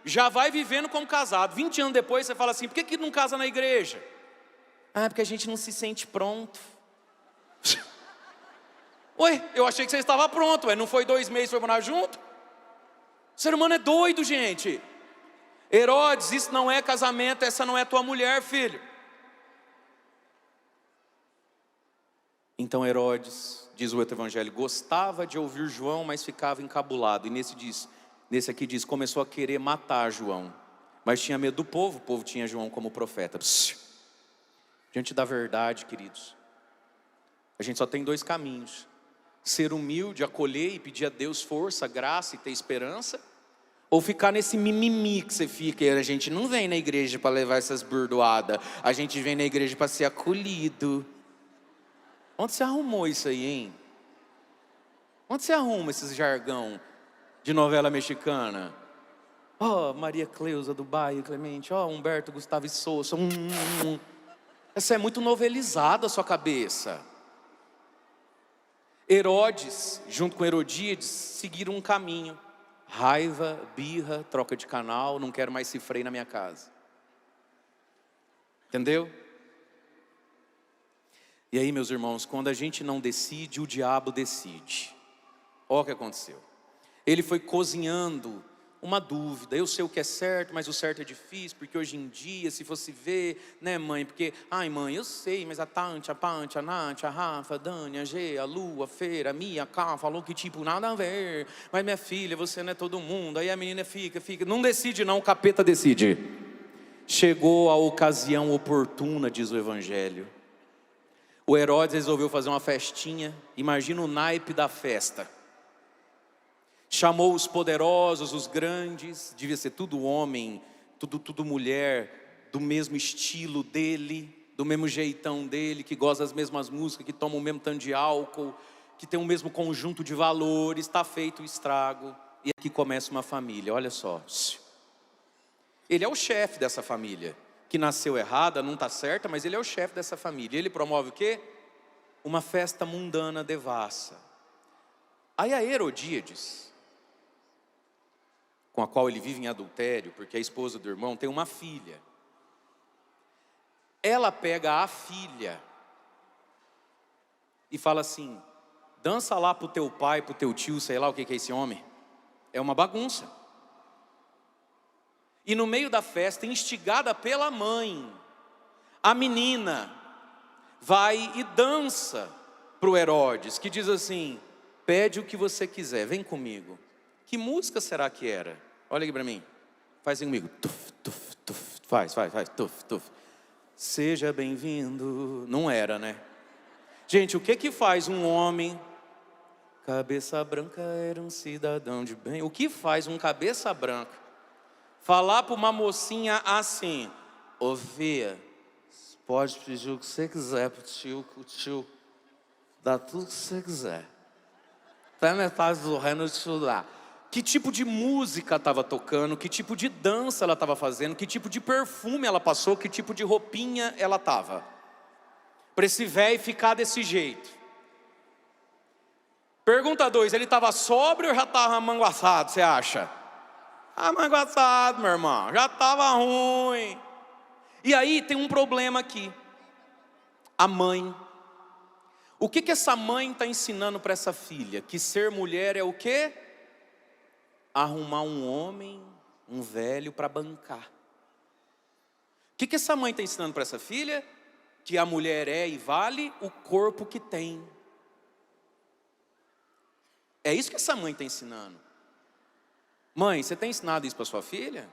Já vai vivendo como casado. 20 anos depois você fala assim: por que não casa na igreja? Ah, porque a gente não se sente pronto. Ué, eu achei que você estava pronto. Ué, não foi 2 meses, foi morar junto? O ser humano é doido, gente. Herodes, isso não é casamento, essa não é tua mulher, filho. Então Herodes, diz o outro evangelho, gostava de ouvir João, mas ficava encabulado. E nesse aqui diz, começou a querer matar João, mas tinha medo do povo. O povo tinha João como profeta. Diante da verdade, queridos, a gente só tem 2 caminhos: ser humilde, acolher e pedir a Deus força, graça e ter esperança, ou ficar nesse mimimi que você fica. E a gente não vem na igreja para levar essas burdoadas, a gente vem na igreja para ser acolhido. Onde você arrumou isso aí, hein? Onde você arruma esses jargão de novela mexicana? Ó, Maria Cleusa do Bairro Clemente, ó, Humberto Gustavo e Souza. Essa é muito novelizada a sua cabeça. Herodes, junto com Herodíades, seguiram um caminho. Raiva, birra, troca de canal, não quero mais cifrei na minha casa. Entendeu? E aí, meus irmãos, quando a gente não decide, o diabo decide. Olha o que aconteceu. Ele foi cozinhando uma dúvida. Eu sei o que é certo, mas o certo é difícil, porque hoje em dia, se fosse ver, né, mãe? Porque, ai, mãe, eu sei, mas a Tante, a Pante, a Nath, a Rafa, a Dani, a G, a Lu, a Feira, a Mia, a Cá, falou que tipo, nada a ver. Mas minha filha, você não é todo mundo. Aí a menina fica. Não decide não, o capeta decide. Chegou a ocasião oportuna, diz o Evangelho. O Herodes resolveu fazer uma festinha. Imagina o naipe da festa. Chamou os poderosos, os grandes, devia ser tudo homem, tudo mulher, do mesmo estilo dele, do mesmo jeitão dele, que gosta das mesmas músicas, que toma o mesmo tanto de álcool, que tem o mesmo conjunto de valores. Está feito o estrago. E aqui começa uma família, olha só. Ele é o chefe dessa família, que nasceu errada, não está certa, mas ele é o chefe dessa família. Ele promove o quê? Uma festa mundana devassa. Aí a Herodíades, com a qual ele vive em adultério, porque a esposa do irmão tem uma filha. Ela pega a filha e fala assim: dança lá pro teu pai, pro teu tio, sei lá o que é esse homem. É uma bagunça. E no meio da festa, instigada pela mãe, a menina vai e dança pro Herodes, que diz assim: pede o que você quiser, vem comigo. Que música será que era? Olha aqui para mim. Faz assim comigo. Tuf, tuf, tuf. Faz. Tuf, tuf. Seja bem-vindo. Não era, né? Gente, o que faz um homem? Cabeça branca era um cidadão de bem. O que faz um cabeça branca falar para uma mocinha assim: ô filha, pode pedir o que você quiser pro tio, que o tio dá tudo que você quiser. Até metade do reino de tio dá. Que tipo de música estava tocando, que tipo de dança ela estava fazendo, que tipo de perfume ela passou, que tipo de roupinha ela estava, para esse velho ficar desse jeito. Pergunta 2, ele estava sóbrio ou já estava manguaçado, você acha? Manguaçado, meu irmão, já estava ruim. E aí tem um problema aqui. A mãe. O que essa mãe está ensinando para essa filha? Que ser mulher é o quê? Arrumar um homem, um velho para bancar. O que essa mãe está ensinando para essa filha? Que a mulher é e vale o corpo que tem. É isso que essa mãe está ensinando. Mãe, você tem ensinado isso para sua filha?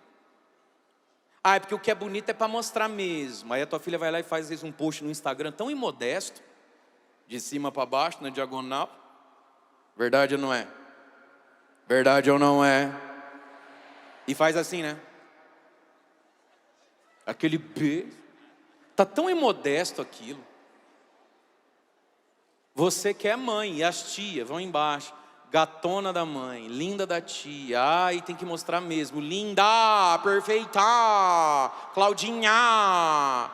É porque o que é bonito é para mostrar mesmo. Aí a tua filha vai lá e faz às vezes um post no Instagram tão imodesto, de cima para baixo, na diagonal. Verdade ou não é? Verdade ou não é? E faz assim, né? Aquele beijo. Tá tão imodesto aquilo. Você que é mãe, e as tias vão embaixo. Gatona da mãe, linda da tia. Ai, tem que mostrar mesmo. Linda, perfeita, Claudinha.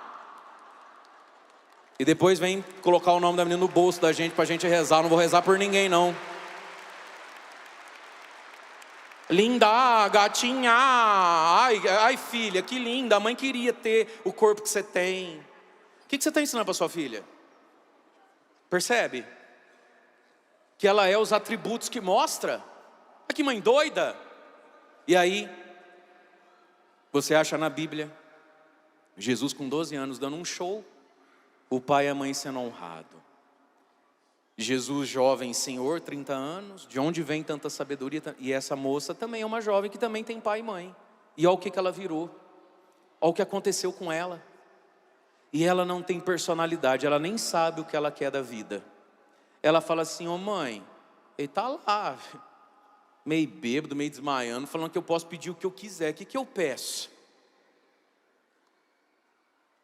E depois vem colocar o nome da menina no bolso da gente pra gente rezar. Eu não vou rezar por ninguém, não. Linda, gatinha. Ai, filha, que linda. A mãe queria ter o corpo que você tem. O que você está ensinando para sua filha? Percebe? Que ela é os atributos que mostra. Que mãe doida. E aí, você acha na Bíblia Jesus com 12 anos dando um show, o pai e a mãe sendo honrado. Jesus jovem senhor, 30 anos, de onde vem tanta sabedoria? E essa moça também é uma jovem que também tem pai e mãe. E olha o que ela virou, olha o que aconteceu com ela. E ela não tem personalidade, ela nem sabe o que ela quer da vida. Ela fala assim: ô mãe, ele tá lá, meio bêbado, meio desmaiando, falando que eu posso pedir o que eu quiser. O que eu peço?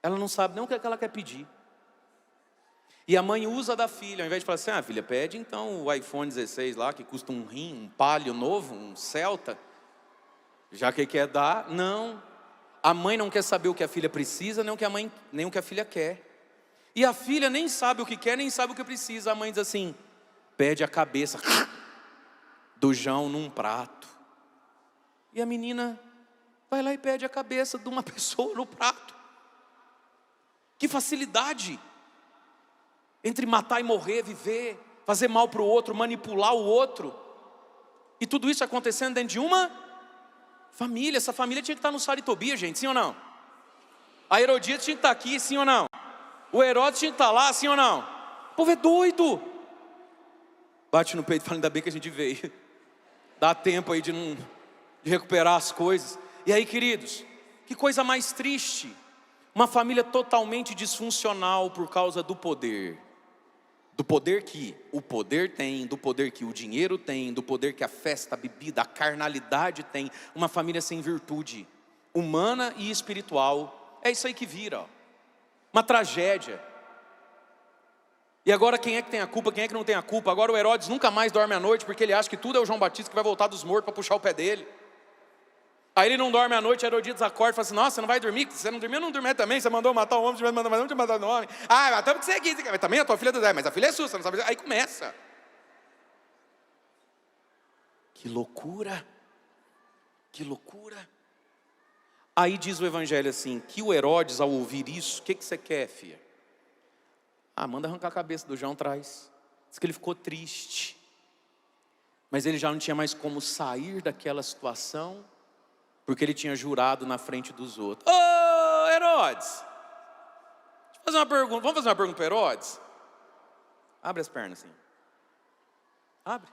Ela não sabe nem o que ela quer pedir. E a mãe usa da filha, ao invés de falar assim: filha, pede então o iPhone 16 lá, que custa um rim, um Palio novo, um Celta, já que quer dar. Não, a mãe não quer saber o que a filha precisa, nem o que a filha quer. E a filha nem sabe o que quer, nem sabe o que precisa. A mãe diz assim: pede a cabeça do João num prato. E a menina vai lá e pede a cabeça de uma pessoa no prato. Que facilidade! Entre matar e morrer, viver, fazer mal para o outro, manipular o outro. E tudo isso acontecendo dentro de uma família. Essa família tinha que estar no Sara e Tobias, gente, sim ou não? A Herodíades tinha que estar aqui, sim ou não? O Herodes tinha que estar lá, sim ou não? O povo é doido. Bate no peito e fala, ainda bem que a gente veio. Dá tempo aí de recuperar as coisas. E aí, queridos, que coisa mais triste. Uma família totalmente disfuncional por causa do poder. Do poder que o poder tem, do poder que o dinheiro tem, do poder que a festa, a bebida, a carnalidade tem. Uma família sem virtude, humana e espiritual. É isso aí que vira, ó. Uma tragédia. E agora quem é que tem a culpa, quem é que não tem a culpa? Agora o Herodes nunca mais dorme à noite, porque ele acha que tudo é o João Batista que vai voltar dos mortos para puxar o pé dele. Aí ele não dorme à noite, Herodíades acorda e fala assim, nossa, você não vai dormir? Você não dormiu, eu não dormi também, você mandou matar um homem, você mandou matar um homem. Ah, matamos que você aqui, mas também a tua filha do Zé, mas a filha é sua, você não sabe. Aí começa. Que loucura. Que loucura. Aí diz o evangelho assim, que o Herodes ao ouvir isso, o que você quer, filha? Ah, manda arrancar a cabeça do João, traz. Diz que ele ficou triste. Mas ele já não tinha mais como sair daquela situação, porque ele tinha jurado na frente dos outros. Ô, Herodes! Deixa eu fazer uma pergunta. Vamos fazer uma pergunta para Herodes? Abre as pernas assim. Abre.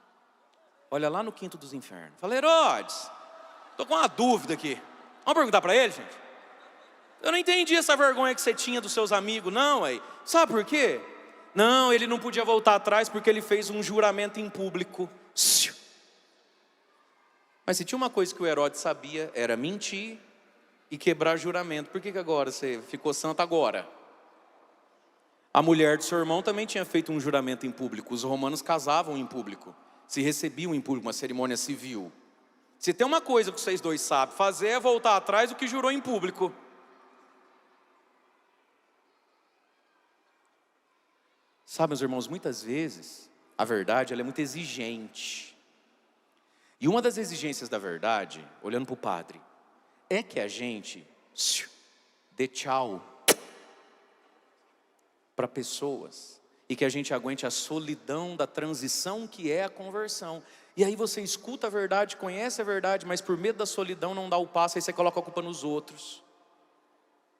Olha lá no quinto dos infernos. Fala, Herodes, estou com uma dúvida aqui. Vamos perguntar para ele, gente? Eu não entendi essa vergonha que você tinha dos seus amigos, não, aí. Sabe por quê? Não, ele não podia voltar atrás porque ele fez um juramento em público. Mas se tinha uma coisa que o Herodes sabia, era mentir e quebrar juramento. Por que agora você ficou santo agora? A mulher do seu irmão também tinha feito um juramento em público. Os romanos casavam em público, se recebiam em público, uma cerimônia civil. Se tem uma coisa que vocês dois sabem fazer, é voltar atrás do que jurou em público. Sabe, meus irmãos, muitas vezes a verdade ela é muito exigente. E uma das exigências da verdade, olhando para o padre, é que a gente dê tchau para pessoas e que a gente aguente a solidão da transição que é a conversão. E aí você escuta a verdade, conhece a verdade, mas por medo da solidão não dá o passo, aí você coloca a culpa nos outros.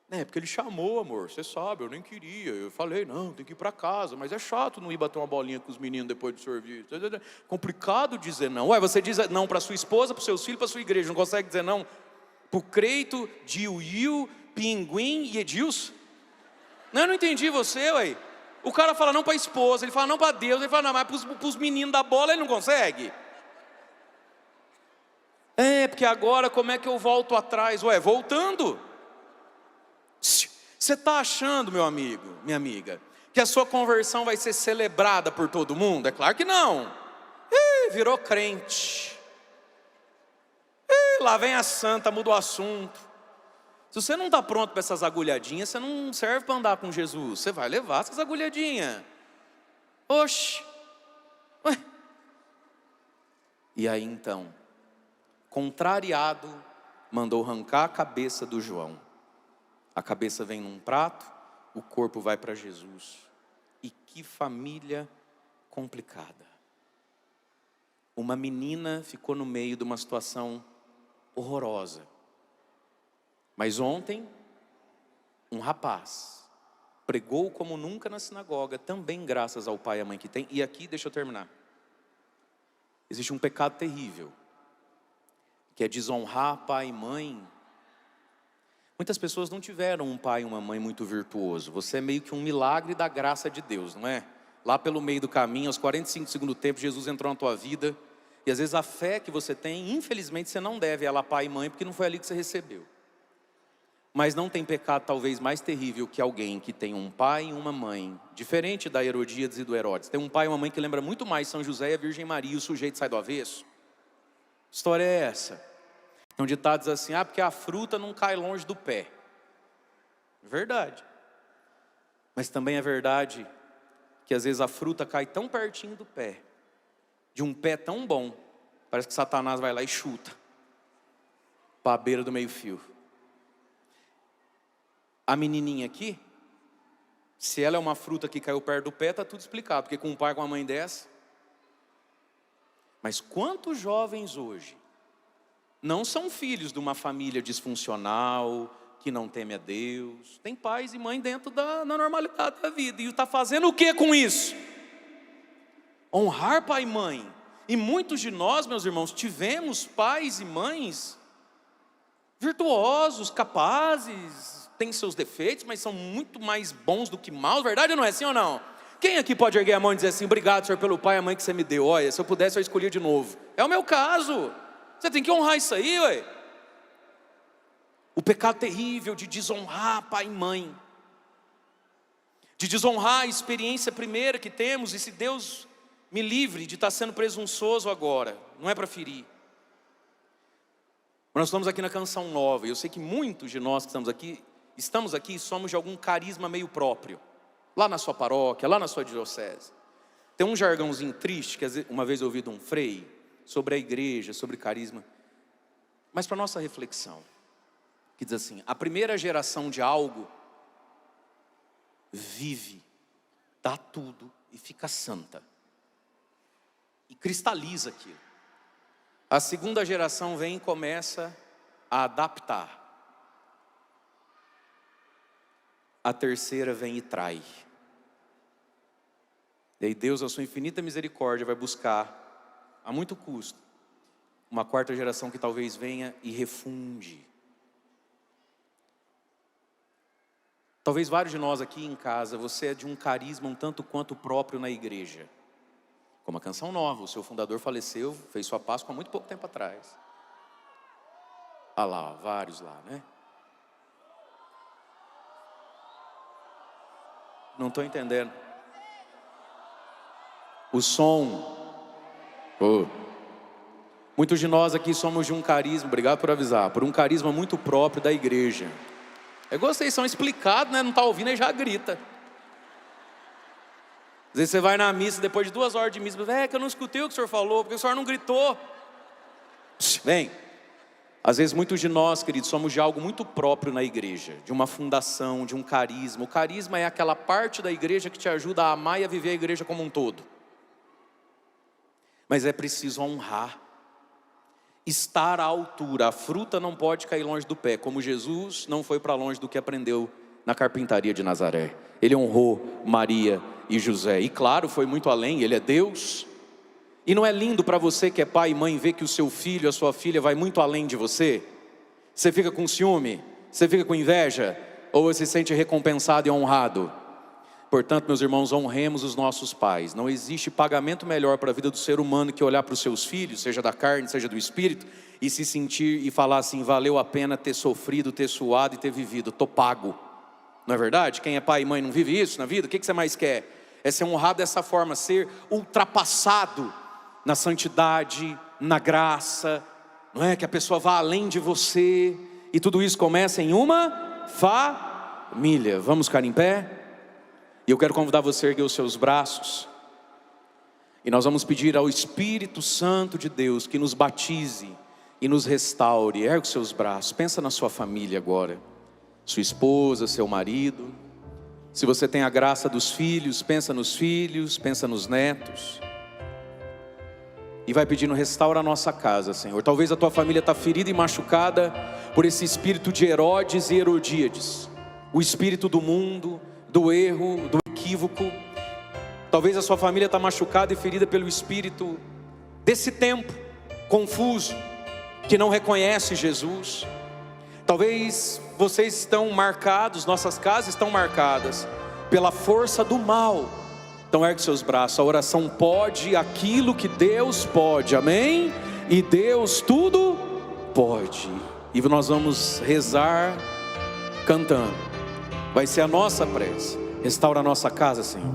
Porque ele chamou, amor, você sabe, eu nem queria. Eu falei, não, tem que ir para casa, mas é chato não ir bater uma bolinha com os meninos depois do serviço. Complicado dizer não. Ué, você diz não para sua esposa, para os seus filhos, para sua igreja, não consegue dizer não para o Creito, Diu, Pinguim e Edilson? Não, eu não entendi você, ué. O cara fala não para a esposa, ele fala não para Deus, ele fala não, mas para os meninos da bola ele não consegue. Porque agora como é que eu volto atrás? Ué, voltando. Você está achando, meu amigo, minha amiga, que a sua conversão vai ser celebrada por todo mundo? É claro que não. Virou crente. Lá vem a santa, muda o assunto. Se você não está pronto para essas agulhadinhas, você não serve para andar com Jesus. Você vai levar essas agulhadinhas. Oxe. Ué. E aí então, contrariado, mandou arrancar a cabeça do João. A cabeça vem num prato, o corpo vai para Jesus. E que família complicada. Uma menina ficou no meio de uma situação horrorosa. Mas ontem, um rapaz pregou como nunca na sinagoga, também graças ao pai e à mãe que tem. E aqui, deixa eu terminar. Existe um pecado terrível, que é desonrar pai e mãe. Muitas pessoas não tiveram um pai e uma mãe muito virtuoso. Você é meio que um milagre da graça de Deus, não é? Lá pelo meio do caminho, aos 45 do segundo tempo, Jesus entrou na tua vida. E às vezes a fé que você tem, infelizmente você não deve ela a pai e mãe, porque não foi ali que você recebeu. Mas não tem pecado talvez mais terrível que alguém que tem um pai e uma mãe, diferente da Herodíades e do Herodes. Tem um pai e uma mãe que lembra muito mais São José e a Virgem Maria, e o sujeito sai do avesso. Que história é essa? Tem um ditado diz assim, porque a fruta não cai longe do pé. Verdade. Mas também é verdade que às vezes a fruta cai tão pertinho do pé, de um pé tão bom, parece que Satanás vai lá e chuta para a beira do meio-fio. A menininha aqui, se ela é uma fruta que caiu perto do pé, está tudo explicado, porque com um pai e com uma mãe dessa. Mas quantos jovens hoje não são filhos de uma família disfuncional, que não teme a Deus, tem pais e mães dentro da normalidade da vida, e está fazendo o que com isso? Honrar pai e mãe. E muitos de nós, meus irmãos, tivemos pais e mães virtuosos, capazes, têm seus defeitos, mas são muito mais bons do que maus, verdade ou não é assim ou não? Quem aqui pode erguer a mão e dizer assim: obrigado, Senhor, pelo pai e a mãe que você me deu, olha, se eu pudesse eu escolhia de novo? É o meu caso. Você tem que honrar isso aí, ué. O pecado terrível de desonrar pai e mãe, de desonrar a experiência primeira que temos, e se Deus me livre de estar sendo presunçoso agora, não é para ferir. Nós estamos aqui na Canção Nova, e eu sei que muitos de nós que estamos aqui e somos de algum carisma meio próprio, lá na sua paróquia, lá na sua diocese. Tem um jargãozinho triste, que uma vez eu ouvi de um frei, sobre a igreja, sobre carisma, mas para nossa reflexão, que diz assim: a primeira geração de algo vive, dá tudo e fica santa, e cristaliza aquilo. A segunda geração vem e começa a adaptar. A terceira vem e trai. E aí Deus, a sua infinita misericórdia, vai buscar, a muito custo, uma quarta geração que talvez venha e refunde. Talvez vários de nós aqui em casa, você é de um carisma um tanto quanto próprio na igreja. Como a Canção Nova, o seu fundador faleceu, fez sua Páscoa há muito pouco tempo atrás. Ah lá, vários lá, né? Não estou entendendo. O som. Muitos de nós aqui somos de um carisma, obrigado por avisar, por um carisma muito próprio da igreja. É igual vocês são explicados, né? Não está ouvindo e já grita. Às vezes você vai na missa, depois de 2 horas de missa, que eu não escutei o que o senhor falou, porque o senhor não gritou. Vem. Às vezes muitos de nós, queridos, somos de algo muito próprio na igreja, de uma fundação, de um carisma. O carisma é aquela parte da igreja que te ajuda a amar e a viver a igreja como um todo. Mas é preciso honrar, estar à altura. A fruta não pode cair longe do pé, como Jesus não foi para longe do que aprendeu na carpintaria de Nazaré. Ele honrou Maria e José, e claro, foi muito além, ele é Deus. E não é lindo para você que é pai e mãe ver que o seu filho, a sua filha vai muito além de você? Você fica com ciúme? Você fica com inveja? Ou você se sente recompensado e honrado? Portanto, meus irmãos, honremos os nossos pais. Não existe pagamento melhor para a vida do ser humano que olhar para os seus filhos, seja da carne, seja do espírito, e se sentir e falar assim: valeu a pena ter sofrido, ter suado e ter vivido, estou pago. Não é verdade? Quem é pai e mãe não vive isso na vida? O que você mais quer? É ser honrado dessa forma, ser ultrapassado na santidade, na graça, não é? Que a pessoa vá além de você, e tudo isso começa em uma família. Vamos ficar em pé? E eu quero convidar você a erguer os seus braços, e nós vamos pedir ao Espírito Santo de Deus que nos batize e nos restaure. Ergue os seus braços, pensa na sua família agora, sua esposa, seu marido. Se você tem a graça dos filhos, pensa nos filhos, pensa nos netos. E vai pedindo: restaura a nossa casa, Senhor. Talvez a tua família está ferida e machucada por esse espírito de Herodes e Herodíades, o espírito do mundo, do erro, do equívoco. Talvez a sua família está machucada e ferida pelo espírito desse tempo confuso, que não reconhece Jesus. Talvez vocês estão marcados, nossas casas estão marcadas pela força do mal. Então ergue seus braços. A oração pode aquilo que Deus pode, amém? E Deus tudo pode. E nós vamos rezar cantando. Vai ser a nossa prece. Restaura a nossa casa, Senhor.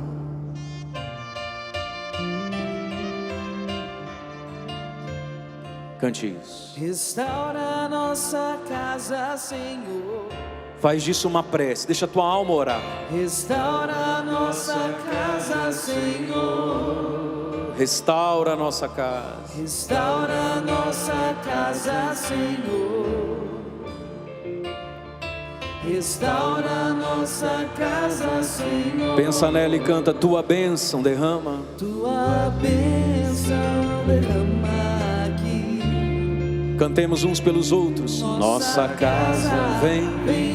Cante isso. Restaura a nossa casa, Senhor. Faz disso uma prece, deixa a tua alma orar. Restaura a nossa casa, Senhor. Restaura a nossa casa. Restaura a nossa casa, Senhor. Restaura a nossa casa, Senhor. Pensa nela e canta: tua bênção derrama. Tua bênção derrama Cantemos uns pelos outros. Nossa casa vem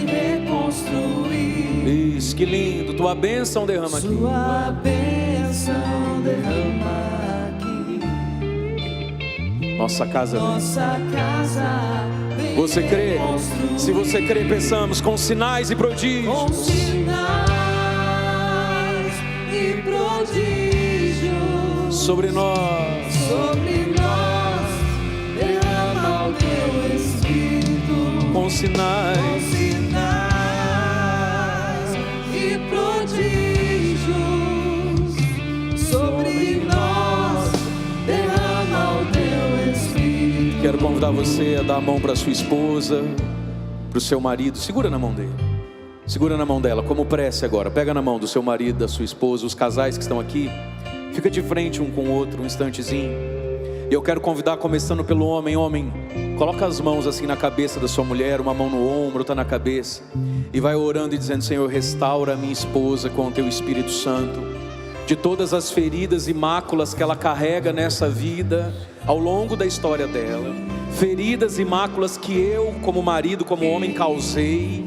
reconstruir. Isso, que lindo. Tua bênção derrama aqui. Sua bênção derrama aqui. Nossa casa vem. Nossa casa vem. Você crê? reconstruir. Se você crê, peçamos com sinais e prodígios. Com sinais e prodígios Sobre nós. sobre nós, derrama o teu Espírito. Com sinais. Com sinais e prodígios sobre nós, derrama o teu Espírito. Quero convidar você a dar a mão para sua esposa, para o seu marido. Segura na mão dele. Segura na mão dela, como prece agora. Pega na mão do seu marido, da sua esposa, os casais que estão aqui. Fica de frente um com o outro, um instantezinho. E eu quero convidar, começando pelo homem. Homem, coloca as mãos assim na cabeça da sua mulher, uma mão no ombro, outra na cabeça. E vai orando e dizendo: Senhor, restaura a minha esposa com o teu Espírito Santo. De todas as feridas e máculas que ela carrega nessa vida, ao longo da história dela. Feridas e máculas que eu, como marido, como homem, causei.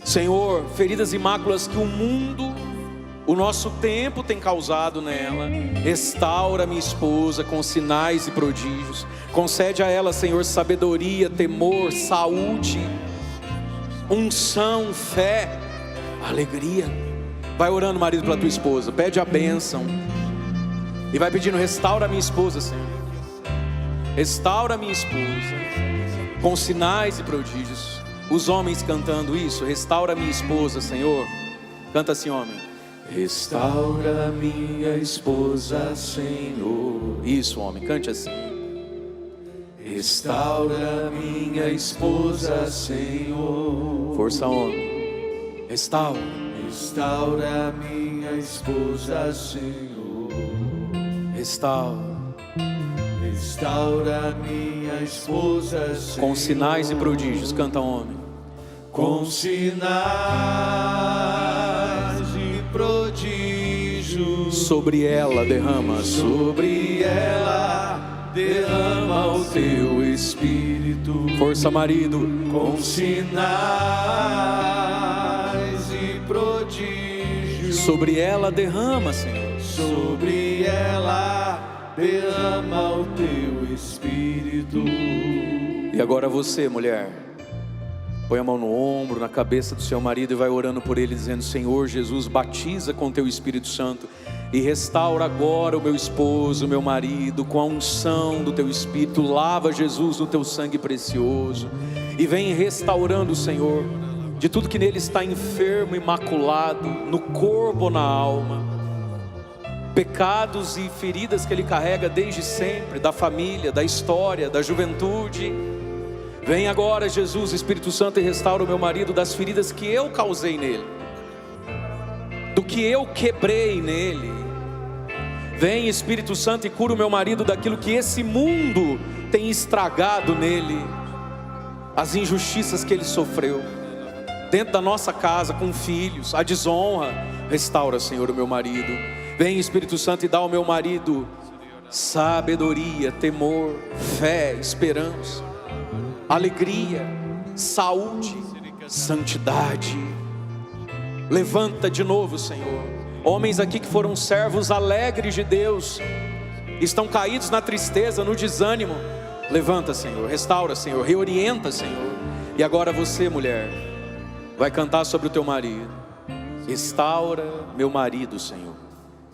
Senhor, feridas e máculas que o mundo, o nosso tempo tem causado nela. Restaura minha esposa com sinais e prodígios. Concede a ela, Senhor, sabedoria, temor, saúde, unção, fé, alegria. Vai orando, marido, pela tua esposa. Pede a bênção. E vai pedindo: restaura minha esposa, Senhor. Restaura minha esposa com sinais e prodígios. Os homens cantando isso: restaura minha esposa, Senhor. Canta assim, homem. Restaura minha esposa, Senhor. Isso, homem, cante assim. Restaura minha esposa, Senhor. Força, homem. Restaura. Restaura minha esposa, Senhor. Restaura. Restaura minha esposa, Senhor. Com sinais e prodígios, canta, homem. Com sinais e prodígios Sobre ela derrama. sobre ela, derrama o teu Espírito. Força, marido. Com sinais e prodígios Sobre ela derrama, Senhor. sobre ela, derrama o teu Espírito. E agora você, mulher, põe a mão no ombro, na cabeça do seu marido e vai orando por ele, dizendo: Senhor Jesus, batiza com teu Espírito Santo e restaura agora o meu esposo, o meu marido, com a unção do teu Espírito. Lava, Jesus, no teu sangue precioso, e vem restaurando, Senhor, de tudo que nele está enfermo, imaculado, no corpo ou na alma. Pecados e feridas que ele carrega desde sempre, da família, da história, da juventude. Vem agora, Jesus, Espírito Santo, e restaura o meu marido das feridas que eu causei nele, do que eu quebrei nele. Vem, Espírito Santo, e cura o meu marido daquilo que esse mundo tem estragado nele, as injustiças que ele sofreu dentro da nossa casa, com filhos, a desonra. Restaura, Senhor, o meu marido. Vem, Espírito Santo, e dá ao meu marido sabedoria, temor, fé, esperança, alegria, saúde, santidade. Levanta de novo, Senhor, homens aqui que foram servos alegres de Deus, estão caídos na tristeza, no desânimo. Levanta, Senhor, restaura, Senhor, reorienta, Senhor. E agora você, mulher, vai cantar sobre o teu marido. Restaura meu marido, Senhor.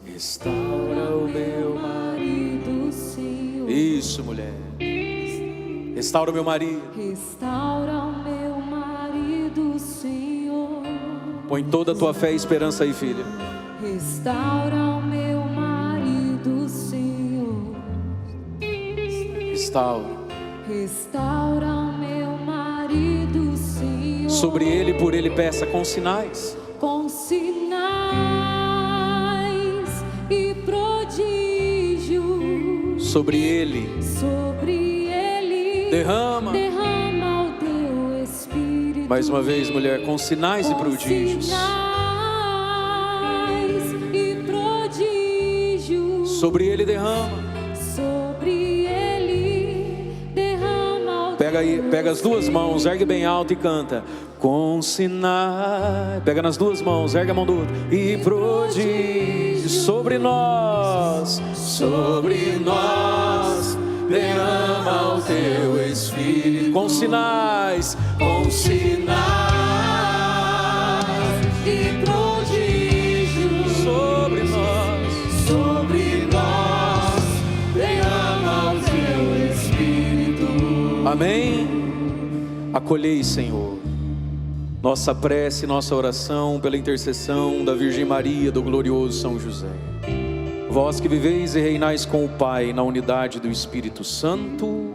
Restaura o meu marido, Senhor. Isso, mulher. Restaura o meu marido. Restaura o meu marido, Senhor. Põe toda a tua fé e esperança aí, filha. Restaura o meu marido, Senhor. Restaura. Restaura o meu marido, Senhor. Sobre ele e por ele peça com sinais. Com sinais e prodígios. Sobre ele. Sobre ele. Derrama. Derrama o teu Espírito. Mais uma vez, mulher, com sinais e Com prodígios. sinais e prodígios. Sobre ele derrama. Sobre ele derrama Pega as duas mãos, ergue bem alto e canta. Com sinais, pega nas duas mãos, ergue a mão do outro. E prodígios sobre nós, derrama o teu Espírito. com sinais, E prodígios sobre nós, derrama o teu Espírito. Amém? Acolhei, Senhor, nossa prece, nossa oração pela intercessão da Virgem Maria, do glorioso São José. Vós que viveis e reinais com o Pai na unidade do Espírito Santo.